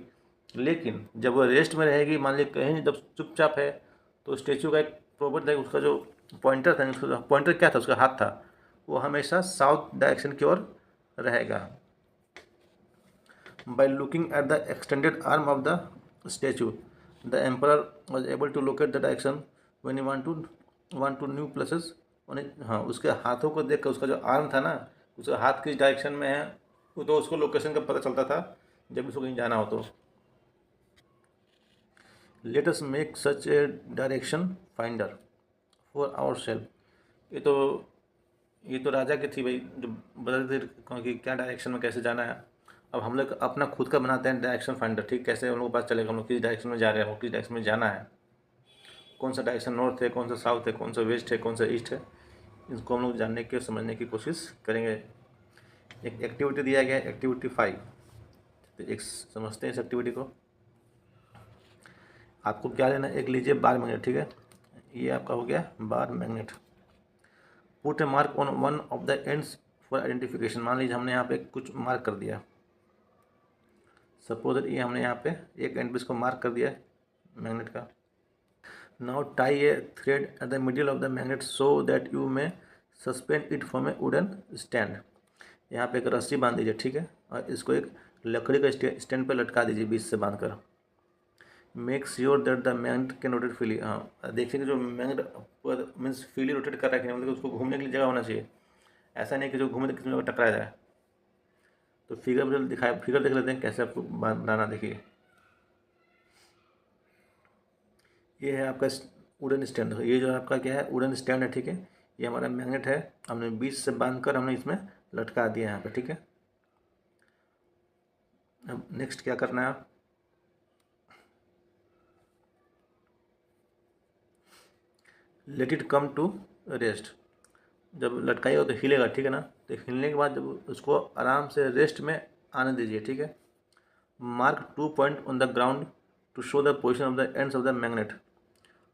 Speaker 1: लेकिन जब वो रेस्ट में रहेगी, मान लीजिए कहीं जब चुपचाप है, तो स्टेचू का एक प्रॉपर्टी था, उसका जो पॉइंटर था, उसका पॉइंटर क्या था, उसका हाथ था, वो हमेशा साउथ डायरेक्शन की ओर रहेगा। By looking at the extended arm of the statue, the emperor was able to locate the direction when he want to new places on it। हाँ, उसके हाथों को देख कर उसका जो आर्म था ना, उसका हाथ किस डायरेक्शन में है वो तो उसको लोकेशन का पता चलता था जब उसको कहीं जाना हो तो। Let us make such a direction finder for our self. ये तो राजा की थी भाई, जो बदलते थे कि क्या डायरेक्शन में कैसे जाना है। अब हम लोग अपना खुद का बनाते हैं डायरेक्शन फाइंडर, ठीक। कैसे हम लोग को पता चलेगा हम लोग किस डायरेक्शन में जा रहे हैं, किस डायरेक्शन में जाना है, कौन सा डायरेक्शन नॉर्थ है, कौन सा साउथ है, कौन सा वेस्ट है, कौन सा ईस्ट है। इसको हम लोग जानने की समझने की कोशिश करेंगे। एक एक्टिविटी दिया गया है, एक्टिविटी 5। तो एक समझते हैं इस एक्टिविटी को। आपको क्या लेना है, एक लीजिए बार मैग्नेट, ठीक है। ये आपका हो गया bar magnet. Put A mark on one of the ends for identification. मान लीजिए हमने यहाँ पे कुछ मार्क कर दिया, सपोज ये हमने यहाँ पे एक एंड पे इसको मार्क कर दिया मैग्नेट का। Now tie A thread at the middle of the magnet so that you may suspend it from A wooden stand. यहाँ पे एक रस्सी बांध दीजिए, ठीक है, और इसको एक लकड़ी का स्टैंड पे लटका दीजिए बीच से बांध कर। Make sure that the magnet can rotate freely. हाँ देखिए कि जो मैग्नेट मीन्स फ्रीली रोटेट कर रहा है, मतलब उसको घूमने के लिए जगह होना चाहिए। ऐसा नहीं कि जो घूमे किसी में टकरा जाए। तो फिगर दिखाए, फिगर देख लेते हैं कैसे आपको बनाना। देखिए ये है आपका वुडन स्टैंड। ये जो आपका क्या है, वुडन स्टैंड है, ठीक है। ये हमारा मैग्नेट है, हमने बीच से बांध कर हमने इसमें लटका दिया यहाँ पे, ठीक है। अब नेक्स्ट क्या करना है, let it come to rest. जब लटकाइएगा तो हिलेगा, ठीक है ना। तो हिलने के बाद जब उसको आराम से रेस्ट में आने दीजिए, ठीक है। Mark 2 point on the ground to show the position of the ends of the magnet.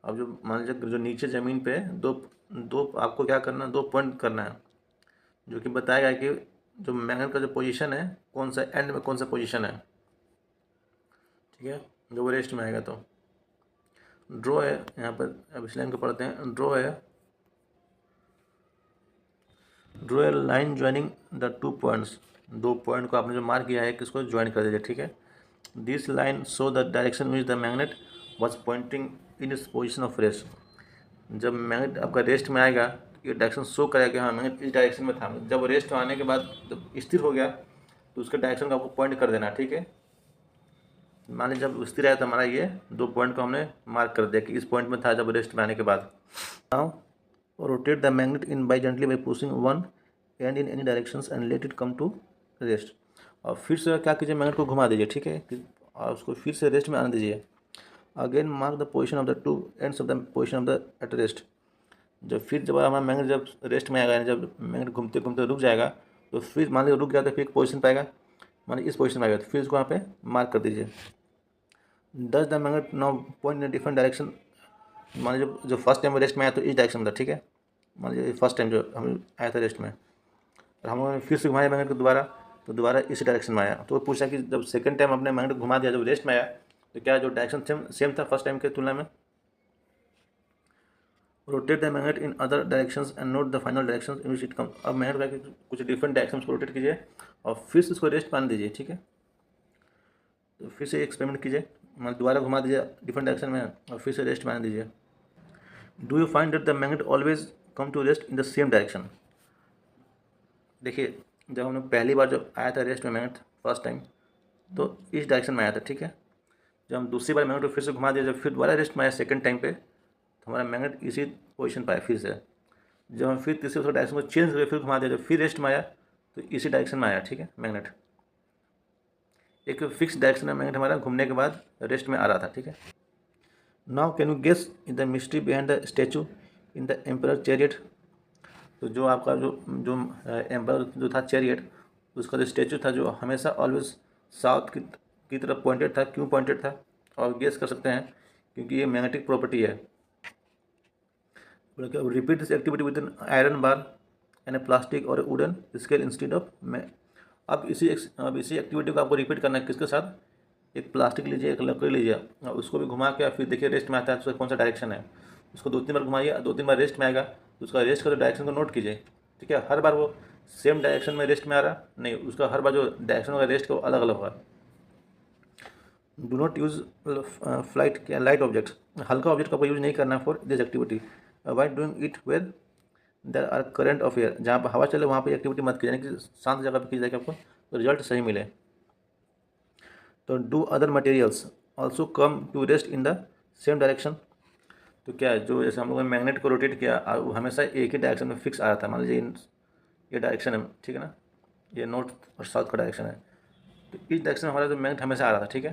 Speaker 1: अब जो मान लीजिए जो नीचे ज़मीन पे दो आपको क्या करना है, 2 पॉइंट करना है, जो कि बताएगा कि जो मैग्नेट का जो पोजीशन है कौन सा एंड में कौन सा पोजीशन है, ठीक है, जो वो रेस्ट में आएगा। तो ड्रॉ है यहाँ पर, अब इस लाइन को पढ़ते हैं। Draw A line joining the 2 points. 2 point को आपने जो मार्क किया है किसको ज्वाइन कर दीजिए, ठीक है। This line show the direction which the magnet was pointing in its position of rest. जब मैग्नेट आपका रेस्ट में आएगा तो ये डायरेक्शन शो करेगा कि हाँ मैग्नेट इस डायरेक्शन में था। जब रेस्ट में आने के बाद जब स्थिर हो गया तो उसके डायरेक्शन को आपको पॉइंट कर देना, ठीक है। मान लीजिए जब स्थिर आया तो हमारा ये 2 पॉइंट को हमने मार्क कर दिया कि इस पॉइंट में था जब रेस्ट में आने के बाद। Now rotate the magnet in by gently by pushing one end in any directions and let it come to rest. और फिर से क्या कीजिए, मैग्नेट को घुमा दीजिए, ठीक है, और उसको फिर से रेस्ट में आने दीजिए। Again mark the position of the two ends of the position of the at rest. जब हमारा मैग्नेट जब रेस्ट में आएगा, जब मैग्नेट घूमते घूमते रुक जाएगा तो फिर मान लीजिए रुक गया तो फिर एक पोजिशन पाएगा, मान लीजिए इस पोजिशन में आएगा तो फिर इसको यहाँ पे मार्क कर दीजिए। Does the magnet now point in different direction. मान लीजिए जो फर्स्ट टाइम रेस्ट में आया तो इस डायरेक्शन में था, ठीक है। मान लीजिए फर्स्ट टाइम जो हम आया था रेस्ट में और हम लोगों ने फिर से घुमाया मैग्नेट को दोबारा, तो दोबारा इस डायरेक्शन में आया। तो वो पूछा कि जब सेकंड टाइम अपने मैग्नेट घुमा दिया, जब रेस्ट में आया तो क्या जो डायरेक्शन सेम था फर्स्ट टाइम के तुलना में। Rotate the magnet in other directions and note the final directions in which it come. अब मैग्नेट का कुछ डिफरेंट डायरेक्शंस को रोटेट कीजिए और फिर से इसको रेस्ट पाने दीजिए, ठीक है। तो फिर से एक्सपेरिमेंट कीजिए, मतलब दोबारा घुमा दीजिए डिफरेंट डायरेक्शन में और फिर से रेस्ट पाने दीजिए। Do you find that the magnet always come to rest in the same direction. देखिए जब हमने पहली बार जब आया था रेस्ट में मैग्नेट फर्स्ट टाइम तो इस डायरेक्शन में आया था, ठीक है। जब हम दूसरी बार मैग्नेट को फिर से घुमा दिया, जब फिर दोबारा रेस्ट में आया सेकंड टाइम पे तो हमारा मैग्नेट इसी पोजीशन पर आया फिर से। जब हम फिर तीसरे उसका डायरेक्शन को चेंज करके फिर घुमा दिया, जब फिर रेस्ट में आया तो इसी डायरेक्शन में आया, ठीक है। मैग्नेट एक फिक्स डायरेक्शन में मैग्नेट हमारा घूमने के बाद रेस्ट में आ रहा था, ठीक है। Now can you guess in the mystery behind the statue in the emperor chariot. तो जो आपका जो एम्पर जो था चैरियट, उसका जो स्टैचू था जो हमेशा ऑलवेज साउथ की तरफ पॉइंटेड था, क्यों पॉइंटेड था? और गेस कर सकते हैं क्योंकि ये मैग्नेटिक प्रॉपर्टी है। Repeat this activity with an iron bar and A plastic और वुडन स्केल इंस्टेड ऑफ में। अब इसी एक्टिविटी को आपको रिपीट करना है, किसके साथ? एक प्लास्टिक लीजिए, एक लकड़ी लीजिए और उसको भी घुमा के फिर देखिए रेस्ट में आता है तो कौन सा डायरेक्शन है। उसको 2-3 बार घुमाइए, 2-3 बार रेस्ट में आएगा तो उसका रेस्ट का जो डायरेक्शन को नोट कीजिए, ठीक है। हर बार वो सेम डायरेक्शन में रेस्ट में आ रहा नहीं, उसका हर बार जो डायरेक्शन होगा रेस्ट को अलग अलग होगा। Do not use flight light object. हल्का ऑब्जेक्ट का यूज नहीं करना for this activity. Avoid doing it where there are current of air. जहाँ पर हवा चले वहाँ पर एक्टिविटी मत कीजिए, यानी कि शांत जगह पर कीजिए कि आपको रिजल्ट सही मिले। तो do other materials also come to rest in the same direction. तो क्या है, जो जैसे हम लोगों ने मैग्नेट को रोटेट किया वो हमेशा एक ही डायरेक्शन में फिक्स आ रहा था। मान लीजिए ये डायरेक्शन है, ठीक है ना, ये नॉर्थ और साउथ का डायरेक्शन है, तो इस डायरेक्शन में हमारा जो मैग्नेट हमेशा आ रहा था, ठीक है।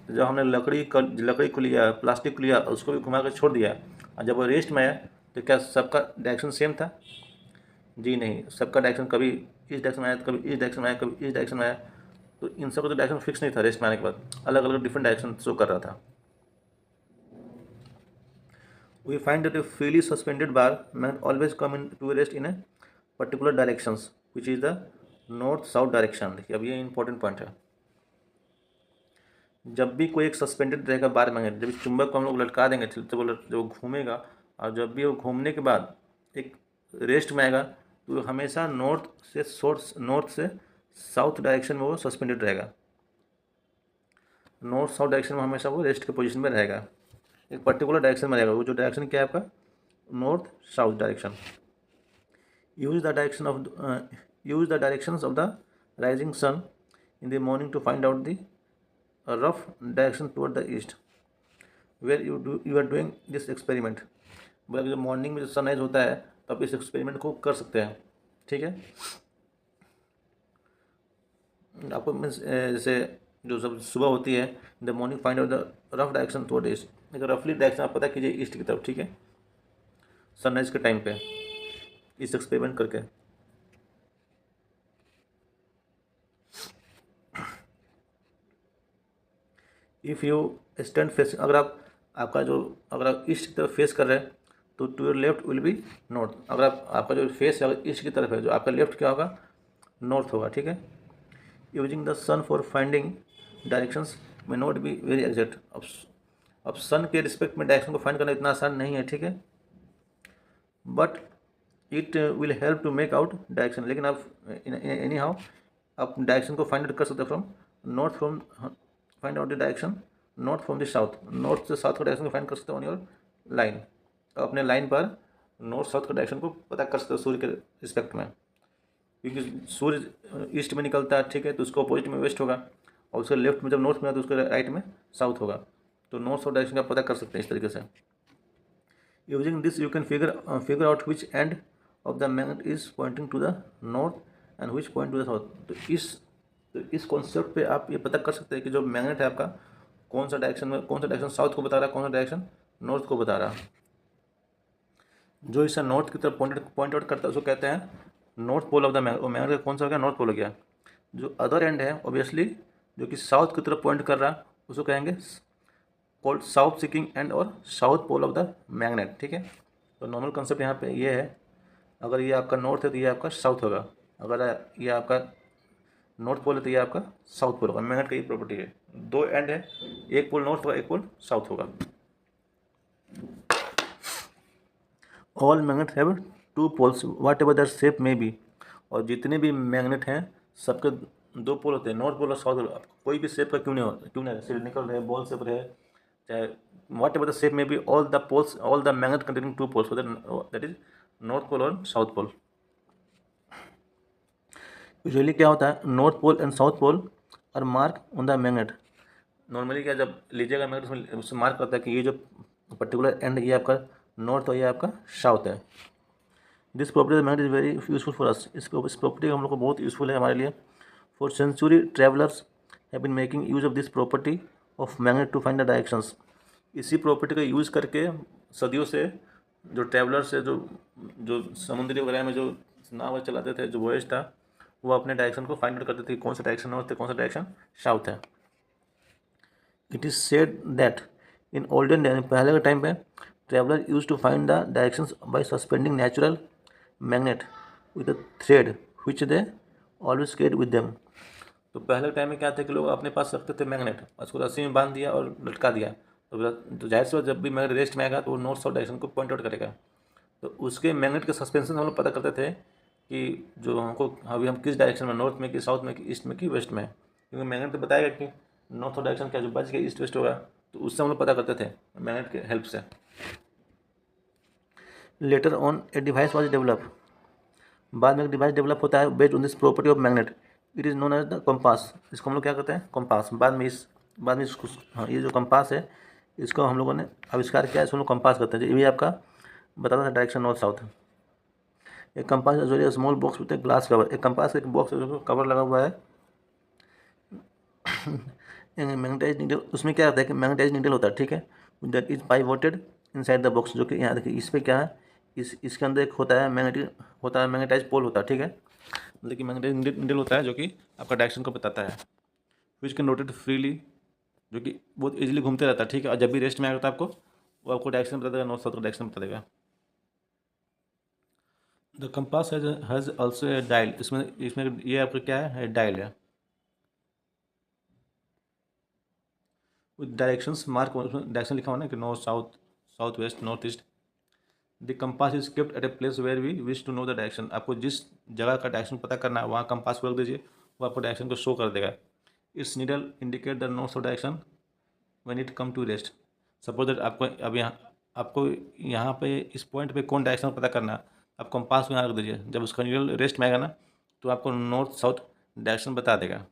Speaker 1: तो जब हमने लकड़ी को लिया, प्लास्टिक को लिया, उसको भी घुमा कर छोड़ दिया और जब वो रेस्ट में आया तो क्या सबका डायरेक्शन सेम था? जी नहीं, सबका डायरेक्शन कभी इस डायरेक्शन में आया, कभी इस डायरेक्शन में आया, कभी इस डायरेक्शन में आया। तो इन सबका तो डायरेक्शन फिक्स नहीं था, रेस्ट में आने के बाद अलग अलग डिफरेंट डायरेक्शन शो कर रहा था। We find that a freely suspended bar may always come into rest in a particular directions, which is the north-south direction। देखिए अब ये इंपॉर्टेंट पॉइंट है। जब भी कोई एक सस्पेंडेड रहेगा बार मैग्नेट, जब चुंबक को हम लोग लटका देंगे तो वो घूमेगा और जब भी वो घूमने के बाद एक रेस्ट में आएगा तो हमेशा नॉर्थ से साउथ डायरेक्शन में वो सस्पेंडेड रहेगा। नॉर्थ साउथ डायरेक्शन में हमेशा वो रेस्ट के पोजीशन में रहेगा, एक पर्टिकुलर डायरेक्शन में रहेगा। वो जो डायरेक्शन क्या है आपका? North south direction. Use the directions of the rising sun in the morning to find out the rough direction toward the east where you are doing this experiment. बोला कि जब मॉर्निंग में जो सनराइज होता है तो आप इस एक्सपेरिमेंट को कर सकते हैं, ठीक है। आपको मीन्स जैसे जो सब सुबह होती है, इन the morning find out the rough direction toward east. एक रफली डायरेक्शन आप पता कीजिए ईस्ट की तरफ, ठीक है, सनराइज के टाइम पे इस एक्सपेरिमेंट करके। इफ़ यू स्टैंड फेसिंग, अगर आप ईस्ट की तरफ फेस कर रहे हैं तो to your left will be north. अगर आपका जो फेस है ईस्ट की तरफ है, जो आपका लेफ्ट क्या होगा? नॉर्थ होगा, ठीक है। Using the sun for finding directions may not be very exact. अब सन के रिस्पेक्ट में डायरेक्शन को फाइंड करना इतना आसान नहीं है, ठीक है, but it will help to make out direction. लेकिन आप एनी हाउ आप डायरेक्शन को फाइंड आउट कर सकते हो find out the direction north from the south. North से साउथ का डायरेक्शन को फाइंड कर सकते हो ऑन योर लाइन। अपने लाइन पर नॉर्थ साउथ का डायरेक्शन को पता कर सकते हो सूर्य के रिस्पेक्ट में, क्योंकि सूर्य ईस्ट में निकलता है, ठीक है, तो उसको अपोजिट में वेस्ट होगा, और उसके लेफ्ट में जब नॉर्थ में है तो उसके राइट में साउथ होगा। तो नॉर्थ साउथ डायरेक्शन का पता कर सकते हैं इस तरीके से। Using this you can figure out which end of the magnet is pointing to the north and which point to the south. तो इस कॉन्सेप्ट पे आप ये पता कर सकते हैं कि जो मैग्नेट है आपका कौन सा डायरेक्शन साउथ को बता रहा है, कौन सा डायरेक्शन नॉर्थ को बता रहा है। जो इसे नॉर्थ की तरफ पॉइंट आउट करता है उसको कहते हैं north pole of the magnet. का कौन सा हो गया, नॉर्थ पोल हो गया। जो अदर एंड है ऑब्वियसली जो कि साउथ की तरफ पॉइंट कर रहा है उसको कहेंगे कॉल्ड साउथ सीकिंग एंड और south pole of the magnet, ठीक है। तो नॉर्मल कंसेप्ट यहाँ पे ये है, अगर ये आपका नॉर्थ है तो ये आपका साउथ होगा, अगर ये आपका नॉर्थ पोल है तो ये आपका साउथ पोल होगा। मैग्नेट का ये प्रॉपर्टी है, दो एंड है, एक पोल नॉर्थ होगा एक पोल साउथ होगा। All magnet have two poles whatever that shape में बी। और जितने भी मैग्नेट हैं सबके दो पोल होते हैं, नॉर्थ पोल और साउथ पोल। कोई भी शेप का क्यों नहीं सिलिंड्रिकल रहे, बॉल शेप रहे, चाहे वाट एवर द शेप में be, all the magnet containing two poles, that is north pole और साउथ पोल। यूजुअली क्या होता है, north pole and south pole are mark on the magnet. Normally क्या जब लीजिएगा मैग्नेट उसमें मार्क करता है कि ये जो पर्टिकुलर एंड ये आपका नॉर्थ और ये आपका साउथ है। This property magnet is very useful for us. इस प्रॉपर्टी हम लोग को बहुत यूजफुल है हमारे लिए। For century travellers have been making use of this property of magnet to find the directions. इसी प्रॉपर्टी का यूज़ करके सदियों से जो ट्रेवलर्स है, जो समुद्री वगैरह में जो नाव चलाते थे, जो वॉयज था, वो अपने डायरेक्शन को फाइंड आउट करते थे कौन सा डायरेक्शन नॉर्थ है कौन सा डायरेक्शन साउथ है। It is said that in olden day, पहले के टाइम पे traveller use to find the directions by suspending natural magnet with a thread which they always carried with them. तो पहले time में क्या था कि लोग अपने पास रखते थे मैग्नेट, उसको रस्सी में बांध दिया और लटका दिया, तो जाहिर सी बात जब भी मैग्नेट रेस्ट में आएगा तो वो नॉर्थ साउथ डायरेक्शन को पॉइंट आउट करेगा। तो उसके मैग्नेट के सस्पेंशन हम लोग पता करते थे कि जो हमको अभी हम किस डायरेक्शन में, नॉर्थ में कि साउथ में कि ईस्ट में कि वेस्ट में, क्योंकि मैग्नेट तो बताएगा कि नॉर्थ साउथ डायरेक्शन क्या जो बच गया ईस्ट वेस्ट होगा, तो उससे हम लोग पता करते थे मैग्नेट के हेल्प से। Later on a device was develop, बाद में एक डिवाइस डेवलप होता है based on this property of magnet, it is known as the compass. इसको हम लोग क्या कहते हैं, कंपास। बाद में इसको हाँ, ये जो कंपास है इसको हम लोगों ने आविष्कार किया, इसको हम लोग कंपास कहते हैं। ये भी आपका बताता था डायरेक्शन नॉर्थ साउथ। एक compass is very small box with a glass cover. एक कंपास का एक बॉक्स कवर लगा हुआ है मैग्नेटाइज नीडल। उसमें क्या होता है कि मैग्नेटाइज नीडल होता है, ठीक है, that is pivoted inside the box. जो कि यहाँ देखिए इस पर क्या है, इसके अंदर एक होता है मैग्नेटाइज पोल होता है, ठीक है, मतलब कि मैग्नेटाइज नीडल होता है जो कि आपका डायरेक्शन को बताता है। विच कैन रोटेट फ्रीली, जो कि बहुत इजीली घूमते रहता है, ठीक है, और जब भी रेस्ट में आएगा तो आपको वो आपको डायरेक्शन बता देगा, नॉर्थ साउथ का डायरेक्शन बता देगा। The compass has also a dial. इसमें ये आपका क्या है, डायल है विद डायरेक्शंस मार्क, उसमें डायरेक्शन लिखा हुआ ना कि north south, south west, north east. The compass is kept at a place where we wish to know the direction. आपको जिस जगह का डायरेक्शन पता करना है वहाँ कंपास को रख दीजिए, वो आपको डायरेक्शन को शो कर देगा। Its needle indicate the north south direction when it come to rest. Suppose that आपको यहाँ पे इस पॉइंट पे कौन डायरेक्शन पता करना है, आप कंपास को यहाँ रख दीजिए, जब उसका नीडल रेस्ट में आएगा ना तो आपको नॉर्थ साउथ डायरेक्शन बता देगा।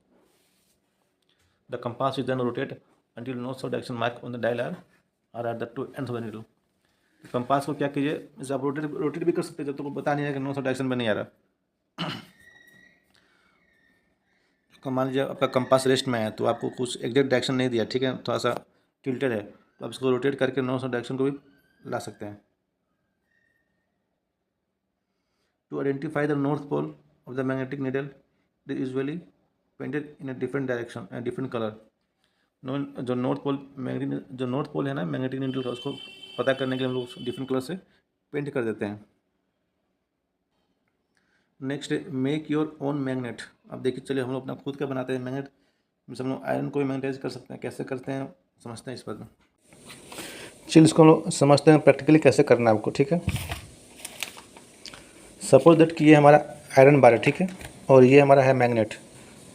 Speaker 1: The compass is then rotate until north south direction mark on the dial are at the two ends of the needle। Compass को क्या कीजिए, इसे आप रोटेट भी कर सकते हैं जब तक तो बता नहीं है कि नॉर्थ साउथ डायरेक्शन में नहीं आ रहा। मान लीजिए आपका कंपास रेस्ट में है तो आपको कुछ एग्जैक्ट डायरेक्शन नहीं दिया, ठीक है, थोड़ा सा टिल्टेड है, तो आप इसको रोटेट करके नॉर्थ साउथ डायरेक्शन को भी ला सकते हैं। To identify the north pole of the magnetic needle it is usually painted in a different direction and different colour. जो नॉर्थ पोल है ना मैग्नेटिक नीडल का, उसको पता करने के लिए हम लोग डिफरेंट कलर से पेंट कर देते हैं। Next make your own magnet. अब देखिए चलिए हम लोग अपना खुद का बनाते हैं मैग्नेट। हम लोग आयरन को भी मैग्नेटाइज कर सकते हैं, कैसे करते हैं समझते हैं इस पर। चलिए इसको हम लोग समझते हैं प्रैक्टिकली कैसे करना है आपको, ठीक है। सपोज दैट कि ये हमारा आयरन बार है, ठीक है, और ये हमारा है मैग्नेट।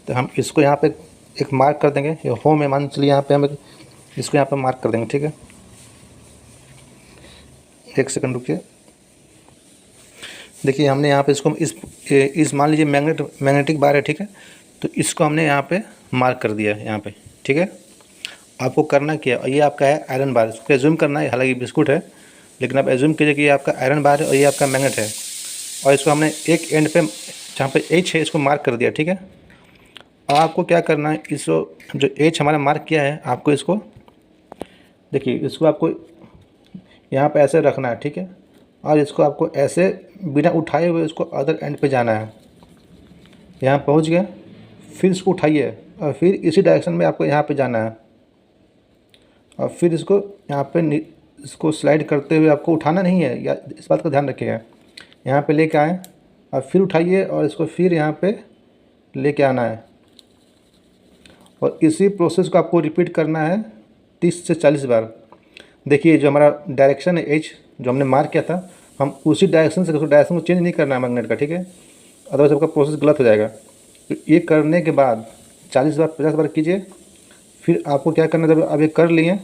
Speaker 1: तो हम इसको यहाँ पे एक मार्क कर देंगे, ये होम है मान चलिए, यहाँ पे हम इसको यहाँ पे मार्क कर देंगे, ठीक है। एक सेकंड रुकिए। देखिए हमने यहाँ पे इसको इस मान लीजिए मैग्नेटिक बार है, ठीक है। तो इसको हमने यहाँ पे मार्क कर दिया है यहाँ पे, ठीक है। आपको करना क्या है, ये आपका है आयरन बार, इसको एज्यूम करना है, हालांकि बिस्कुट है लेकिन आप एज्यूम कीजिए कि ये आपका आयरन बार है और ये आपका मैग्नेट है। और इसको हमने एक एंड पे जहाँ पे एच है इसको मार्क कर दिया, ठीक है। और आपको क्या करना है, इसको जो एच हमारा मार्क किया है आपको इसको देखिए, इसको आपको यहाँ पे ऐसे रखना है, ठीक है। और इसको आपको ऐसे बिना उठाए हुए इसको अदर एंड पे जाना है। यहाँ पहुँच गए, फिर इसको उठाइए और फिर इसी डायरेक्शन में आपको यहाँ पे जाना है। और फिर इसको यहाँ पे इसको स्लाइड करते हुए आपको उठाना नहीं है, या इस बात का ध्यान रखिएगा। यहाँ पे लेके आएँ और फिर उठाइए और इसको फिर यहाँ पे लेके आना है। और इसी प्रोसेस को आपको रिपीट करना है 30 से 40 बार। देखिए जो हमारा डायरेक्शन है एच जो हमने मार्क किया था, हम उसी डायरेक्शन से डायरेक्शन को चेंज नहीं करना है मैग्नेट का, ठीक है। अदरवाइज आपका प्रोसेस गलत हो जाएगा। तो ये करने के बाद 40 बार 50 बार कीजिए। फिर आपको क्या करना है, जब आप ये कर लिए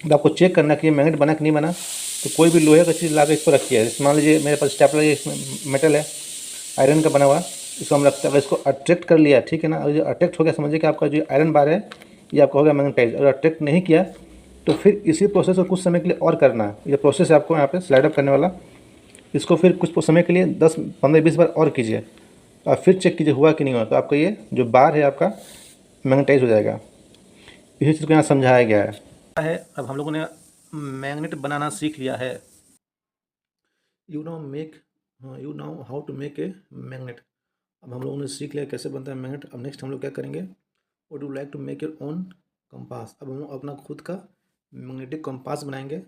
Speaker 1: तो आपको चेक करना कि ये मैग्नेट बना कि नहीं बना। तो कोई भी लोहे का चीज़ ला कर इसको रखिए। जैसे मान लीजिए मेरे पास स्टेपलर इसमें मेटल है, आयरन का बना हुआ, इसको हम रखते हैं। अगर इसको अट्रैक्ट कर लिया, ठीक है ना, अगर जो अट्रैक्ट हो गया, समझिए कि आपका जो आयरन बार है ये आपका हो गया मैग्नेटाइज। अगर अट्रैक्ट नहीं किया तो फिर इसी प्रोसेस को कुछ समय के लिए और करना है। ये प्रोसेस है आपको यहाँ पे स्लाइड अप करने वाला, इसको फिर कुछ समय के लिए 10 15 20 बार और कीजिए और फिर चेक कीजिए हुआ कि नहीं हुआ। तो आपका ये जो बार है आपका मैग्नेटाइज हो जाएगा। इसी चीज़ को यहाँ समझाया गया है। अब हम लोगों ने मैग्नेट बनाना सीख लिया है। You know how to make a magnet. अब हम लोगों ने सीख लिया कैसे बनता है मैग्नेट। अब नेक्स्ट हम लोग क्या करेंगे, would you like to make your own compass. अब हम अपना खुद का मैग्नेटिक कंपास बनाएंगे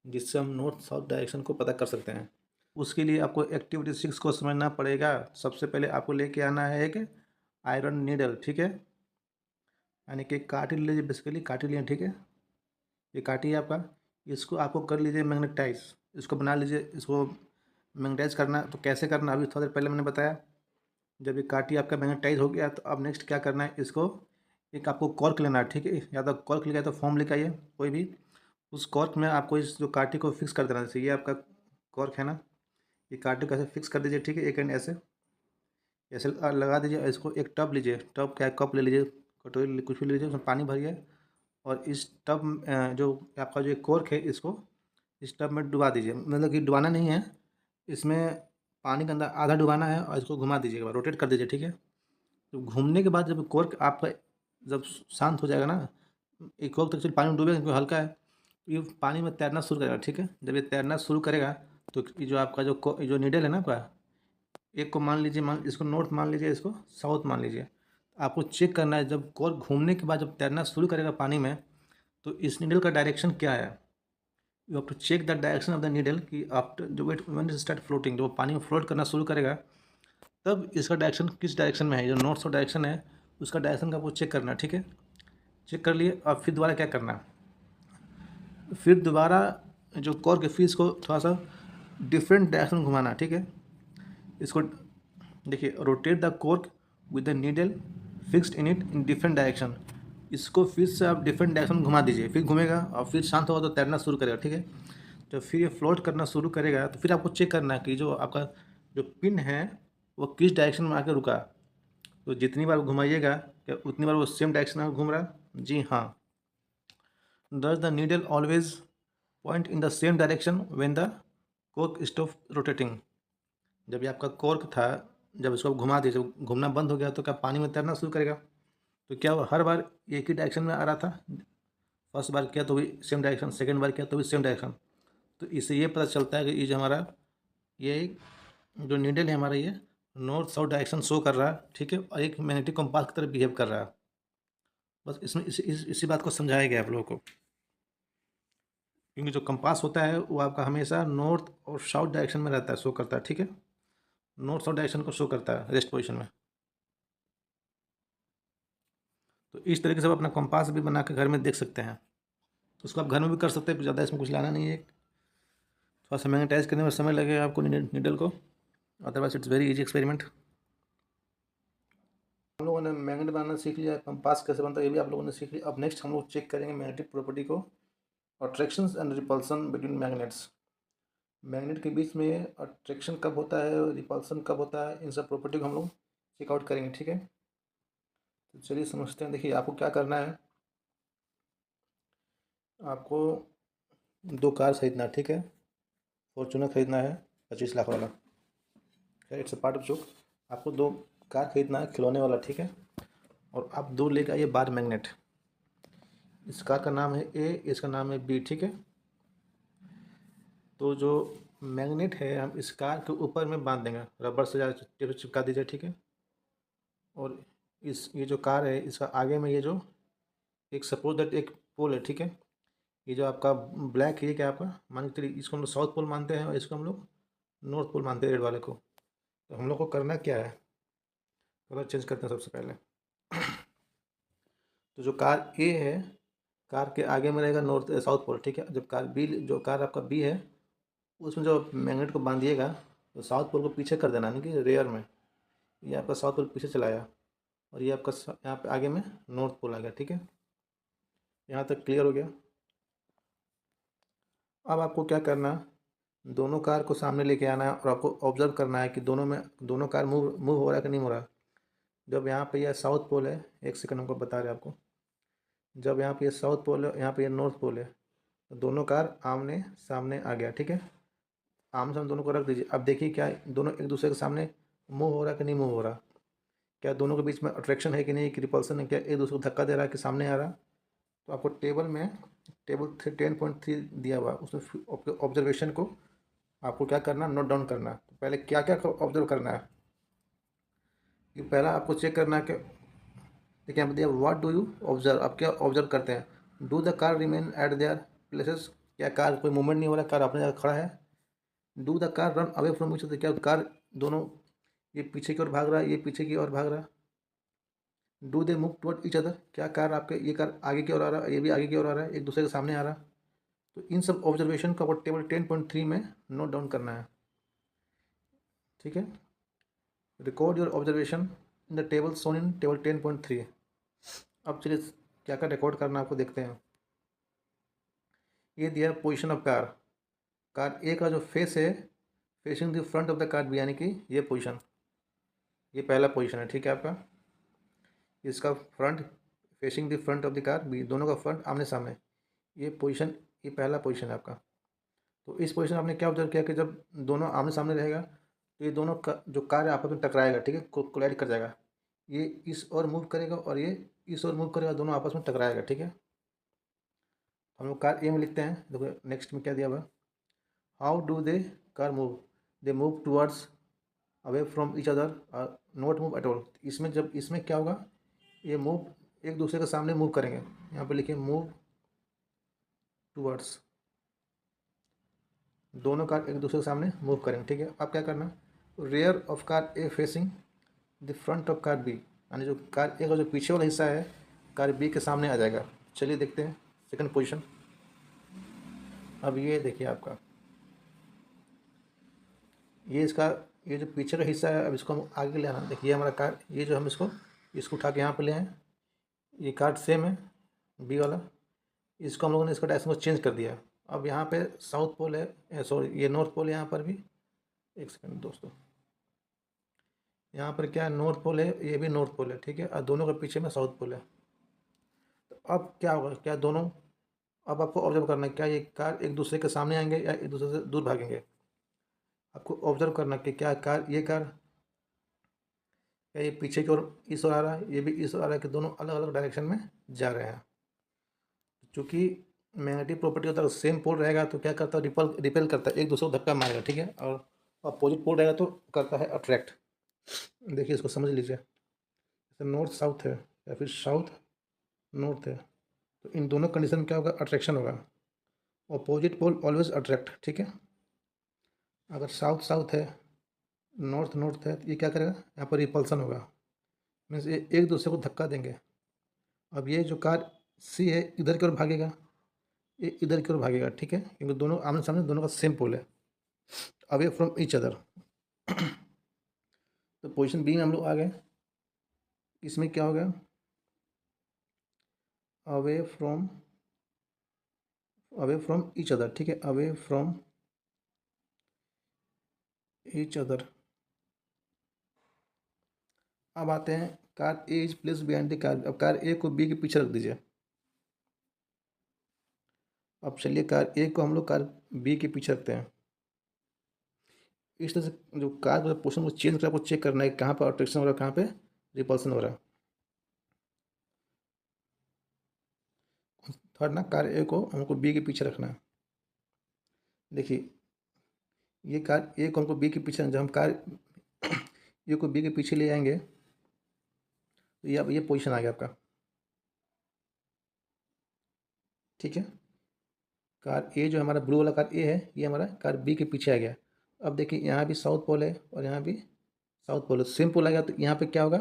Speaker 1: जिससे हम नॉर्थ साउथ डायरेक्शन को पता कर सकते हैं। उसके लिए आपको एक्टिविटी 6 को समझना पड़ेगा। सबसे पहले आपको लेके आना है एक आयरन नीडल, ठीक है, यानी कि काठी ले लीजिए, बेसिकली काठी लिए, ठीक है। ये काठी है आपका, इसको आपको कर लीजिए मैग्नेटाइज, इसको बना लीजिए। इसको मैग्नेटाइज करना तो कैसे करना अभी थोड़ा देर पहले मैंने बताया। जब ये काठी आपका मैग्नेटाइज हो गया तो अब नेक्स्ट क्या करना है, इसको एक आपको कॉर्क लेना है, ठीक है। या तो कॉर्क लेगा तो फॉर्म लेकर आइए कोई भी। उस कॉर्क में आपको इस जो काठी को फिक्स कर देना। जैसे ये आपका कॉर्क है ना, ये काठी को ऐसे फिक्स कर दीजिए, ठीक है। एक एंड ऐसे ऐसे लगा दीजिए। इसको एक टब लीजिए, टब क्या कप ले लीजिए, कटोरी कुछ भी ले लीजिए, उसमें पानी भरिए और इस टब जो आपका जो कॉर्क है इसको इस टब में डुबा दीजिए। मतलब कि डुबाना नहीं है, इसमें पानी के अंदर आधा डुबाना है और इसको घुमा दीजिएगा, रोटेट कर दीजिए, ठीक है। तो घूमने के बाद जब कॉर्क आपका जब शांत हो जाएगा ना, एक कॉर्क तक चलिए पानी में डूबेगा क्योंकि हल्का है, तो ये पानी में तैरना शुरू करेगा, ठीक है। जब ये तैरना शुरू करेगा तो ये जो आपका जो नीडल है ना आपका, एक को मान लीजिए, इसको नॉर्थ मान लीजिए, इसको साउथ मान लीजिए। आपको चेक करना है जब कॉर्क घूमने के बाद जब तैरना शुरू करेगा पानी में, तो इस नीडल का डायरेक्शन क्या है। You have to check the direction of the needle कि आफ्टर जो व्हेन इट स्टार्ट फ्लोटिंग, जब पानी में फ्लोट करना शुरू करेगा तब इसका डायरेक्शन किस डायरेक्शन में है। जो नॉर्थ साउथ डायरेक्शन है उसका डायरेक्शन का आपको चेक करना है, ठीक है। चेक कर लिए और फिर दोबारा क्या करना है, फिर दोबारा जो कॉर्क है फिर इसको थोड़ा सा डिफरेंट डायरेक्शन घुमाना, ठीक है। इसको देखिए, rotate the cork with the needle fixed in it in different direction. इसको फिर से आप डिफरेंट डायरेक्शन घुमा दीजिए, फिर घूमेगा और फिर शांत होगा तो तैरना शुरू करेगा, ठीक है। जब फिर ये फ्लोट करना शुरू करेगा तो फिर आपको चेक करना है कि जो आपका जो पिन है वो किस डायरेक्शन में आकर रुका। तो जितनी बार घुमाइएगा क्या उतनी बार वो सेम डायरेक्शन में घूम रहा, जी हाँ। Thus the needle always point in the same direction when the cork stop rotating। जब ये आपका कॉर्क था, जब इसको आप घुमा दीजिए, जब घूमना बंद हो गया तो क्या पानी में तैरना शुरू करेगा। तो क्या हुआ, हर बार एक ही डायरेक्शन में आ रहा था। फर्स्ट बार किया तो भी सेम डायरेक्शन, सेकंड बार किया तो भी सेम डायरेक्शन। तो इससे ये पता चलता है कि ये जो हमारा ये जो नीडल है हमारा ये नॉर्थ साउथ डायरेक्शन शो कर रहा है, ठीक है। और एक मैग्नेटिक कंपास की तरह बिहेव कर रहा है। बस इसमें इसी बात को समझाया गया आप लोगों को, क्योंकि जो कंपास होता है वो आपका हमेशा नॉर्थ और साउथ डायरेक्शन में रहता है, शो करता है, ठीक है। नॉर्थ साउथ डायरेक्शन को शो करता है रेस्ट पोजीशन में। तो इस तरीके से आप अपना कंपास भी बना के घर में देख सकते हैं। तो उसको आप घर में भी कर सकते हैं, ज़्यादा इसमें कुछ लाना नहीं है। थोड़ा सा मैग्नेटाइज करने में समय लगेगा आपको नीडल को, otherwise it's very easy experiment. हम लोगों ने मैग्नेट बनाना सीख लिया, कंपास कैसे बनता है ये भी आप लोगों ने सीख लिया। अब नेक्स्ट हम लोग चेक करेंगे मैग्नेटिक प्रॉपर्टी को, attractions and repulsion between magnets. Magnet के बीच में अट्रैक्शन कब होता है, रिपल्सन कब होता है, इन सब प्रॉपर्टी को हम लोग चेकआउट करेंगे, ठीक है। तो चलिए समझते हैं। देखिए आपको क्या करना है, आपको 2 कार खरीदना है, ठीक है। फॉर्चूनर खरीदना है 25 लाख वाला, it's a part of joke. आपको 2 कार खरीदना है खिलौने वाला, ठीक है। और आप 2 लेके आइए बार मैग्नेट। इस कार का नाम है ए, इसका नाम है बी, ठीक है। तो जो मैग्नेट है हम इस कार के ऊपर में बांध देंगे, रबर से या टेप से चिपका दीजिए, ठीक है। और ये जो कार है इसका आगे में ये जो एक सपोज दैट एक पोल है, ठीक है। ये जो आपका ब्लैक है ये क्या आपका, मान के चलिए इसको हम लोग साउथ पोल मानते हैं और इसको हम लोग नॉर्थ पोल मानते हैं, रेड वाले को। तो हम लोग को करना क्या है, कलर चेंज करते हैं सबसे पहले। तो जो कार ए है, कार के आगे में रहेगा नॉर्थ साउथ पोल, ठीक है। जब कार बी, जो कार आपका बी है, उसमें जो मैग्नेट को बांधिएगा तो साउथ पोल को पीछे कर देना, यानी कि रेयर में। ये आपका साउथ पोल पीछे चलाया और ये आपका यहाँ पे आगे में नॉर्थ पोल आ गया, ठीक है। यहाँ तक क्लियर हो गया। अब आपको क्या करना, दोनों कार को सामने लेके आना है और आपको ऑब्जर्व करना है कि दोनों कार मूव हो रहा है कि नहीं हो रहा। जब यहाँ पे यह साउथ पोल है, एक सेकंड हमको बता रहे आपको। जब यहाँ पे ये साउथ पोल है, यहाँ पे ये नॉर्थ पोल है, तो दोनों कार आमने सामने आ गया, ठीक है। आमने सामने दोनों को रख दीजिए। अब देखिए क्या दोनों एक दूसरे के सामने मूव हो रहा है कि नहीं मूव हो रहा, क्या दोनों के बीच में अट्रैक्शन है कि नहीं, कि रिपल्सन है, क्या एक दूसरे को धक्का दे रहा है कि सामने आ रहा। तो आपको टेबल 10.3 दिया हुआ, उसमें ऑब्जर्वेशन को आपको क्या करना, नोट डाउन करना। तो पहले क्या क्या ऑब्जर्व करना है, कि पहला आपको चेक करना है कि देखिए यहाँ पे दिया व्हाट डू यू ऑब्जर्व, आप क्या ऑब्जर्व करते हैं। Do the car remain at there places, क्या कार कोई मूवमेंट नहीं हो रहा, कार अपने जगह खड़ा है। Do the car run away from each other, क्या कार दोनों, ये पीछे की ओर भाग रहा है, ये पीछे की ओर भाग रहा है। Do they move toward each other, क्या कार आपके, ये कार आगे की ओर आ रहा है, ये भी आगे की ओर आ रहा है, एक दूसरे के सामने आ रहा है। तो इन सब ऑब्जर्वेशन को आपको टेबल 10.3 में नोट डाउन करना है, ठीक है। Record your observation in the table shown in table 10.3। अब चलिए क्या क्या रिकॉर्ड करना है आपको देखते हैं। ये दिया position of car, car A का जो फेस है facing the front of the car B, यानी कि ये पोजीशन, ये पहला पोजीशन है, ठीक है आपका। इसका front facing the front of the car B, दोनों का फ्रंट आमने सामने, ये पोजीशन, ये पहला पोजीशन है आपका। तो इस पोजीशन आपने क्या ऑब्जर्व किया कि जब दोनों आमने सामने रहेगा तो ये दोनों का जो कार है आपस में टकराएगा, ठीक है, कोलाइड कर जाएगा। ये इस ओर मूव करेगा और ये इस ओर मूव करेगा, दोनों आपस में टकराएगा, ठीक है। हम लोग कार ए में लिखते हैं, देखो नेक्स्ट में क्या दिया हुआ, how do they car move, they move towards away from each other, not move at all. इसमें जब इसमें क्या होगा, ये मूव एक दूसरे के सामने मूव करेंगे, यहाँ पे लिखिए मूव टूवर्ड्स, दोनों कार एक दूसरे के सामने मूव करेंगे, ठीक है। अब क्या करना, rear of car A facing the front of car B, यानी जो कार ए का जो पीछे वाला हिस्सा है कार बी के सामने आ जाएगा। चलिए देखते हैं सेकंड पोजीशन। अब ये देखिए आपका, ये इसका, ये जो पीछे का हिस्सा है अब इसको हम आगे ले आना। देखिए हमारा कार, ये जो हम इसको उठा के यहाँ पे ले आए, ये कार सेम है बी वाला, इसको हम लोगों ने इसका डायरेक्शन को चेंज कर दिया। अब यहाँ पे साउथ पोल है, सॉरी ये नॉर्थ पोल है यहाँ पर भी, एक सेकंड दोस्तों, यहाँ पर क्या है नॉर्थ पोल है, ये भी नॉर्थ पोल है, ठीक है, और दोनों के पीछे में साउथ पोल है। तो अब क्या होगा, क्या दोनों, अब आपको ऑब्जर्व करना है क्या ये कार एक दूसरे के सामने आएंगे या एक दूसरे से दूर भागेंगे। आपको ऑब्जर्व करना कि क्या कार, ये कार क्या ये पीछे की ओर इस ओर आ रहा है, ये भी इस ओर आ रहा है, कि दोनों अलग अलग डायरेक्शन में जा रहे हैं। चूँकि मैग्नेटिक प्रॉपर्टी होता है सेम पोल रहेगा तो क्या करता है, रिपेल करता है, एक दूसरे को धक्का मारेगा, ठीक है। और अपोजिट पोल रहेगा तो करता है अट्रैक्ट। देखिए इसको समझ लीजिए, जैसे नॉर्थ साउथ है या फिर साउथ नॉर्थ है, तो इन दोनों कंडीशन में क्या होगा, अट्रैक्शन होगा। अपोजिट पोल ऑलवेज अट्रैक्ट, ठीक है। अगर साउथ साउथ है, नॉर्थ नॉर्थ है, तो ये क्या करेगा, यहाँ पर रिपल्सन होगा, मीन्स ये एक दूसरे को धक्का देंगे। अब ये जो कार सी है इधर की ओर भागेगा, ये इधर की ओर भागेगा, ठीक है, क्योंकि दोनों आमने सामने, दोनों का सेम पोल है, अवे फ्रॉम ईच अदर। तो पोजीशन बी में हम लोग आ गए, इसमें क्या हो गया, अवे फ्रॉम ईच अदर, ठीक है, अवे फ्रॉम ईच अदर। अब आते हैं car A is place behind the car. अब कार ए को बी के पीछे रख दीजिए। अब चलिए कार ए को हम लोग कार बी के पीछे रखते हैं। इस तरह से जो कार का पोजिशन को चेंज कर आपको चेक करना है कहाँ पर अट्रैक्शन हो रहा है, कहाँ पे रिपल्सन हो रहा है। थर्ड ना, कार ए को हमको बी के पीछे रखना है। देखिए ये कार ए को हमको बी के पीछे, जब हम कार ए को बी के पीछे ले आएंगे तो ये अब ये पोजीशन आ गया आपका। ठीक है, कार ए जो हमारा ब्लू वाला कार ए है, ये हमारा कार बी के पीछे आ गया। अब देखिए यहाँ भी साउथ पोल है और यहाँ भी साउथ पोल है, सेम पोल आ गया, तो यहाँ पे क्या होगा,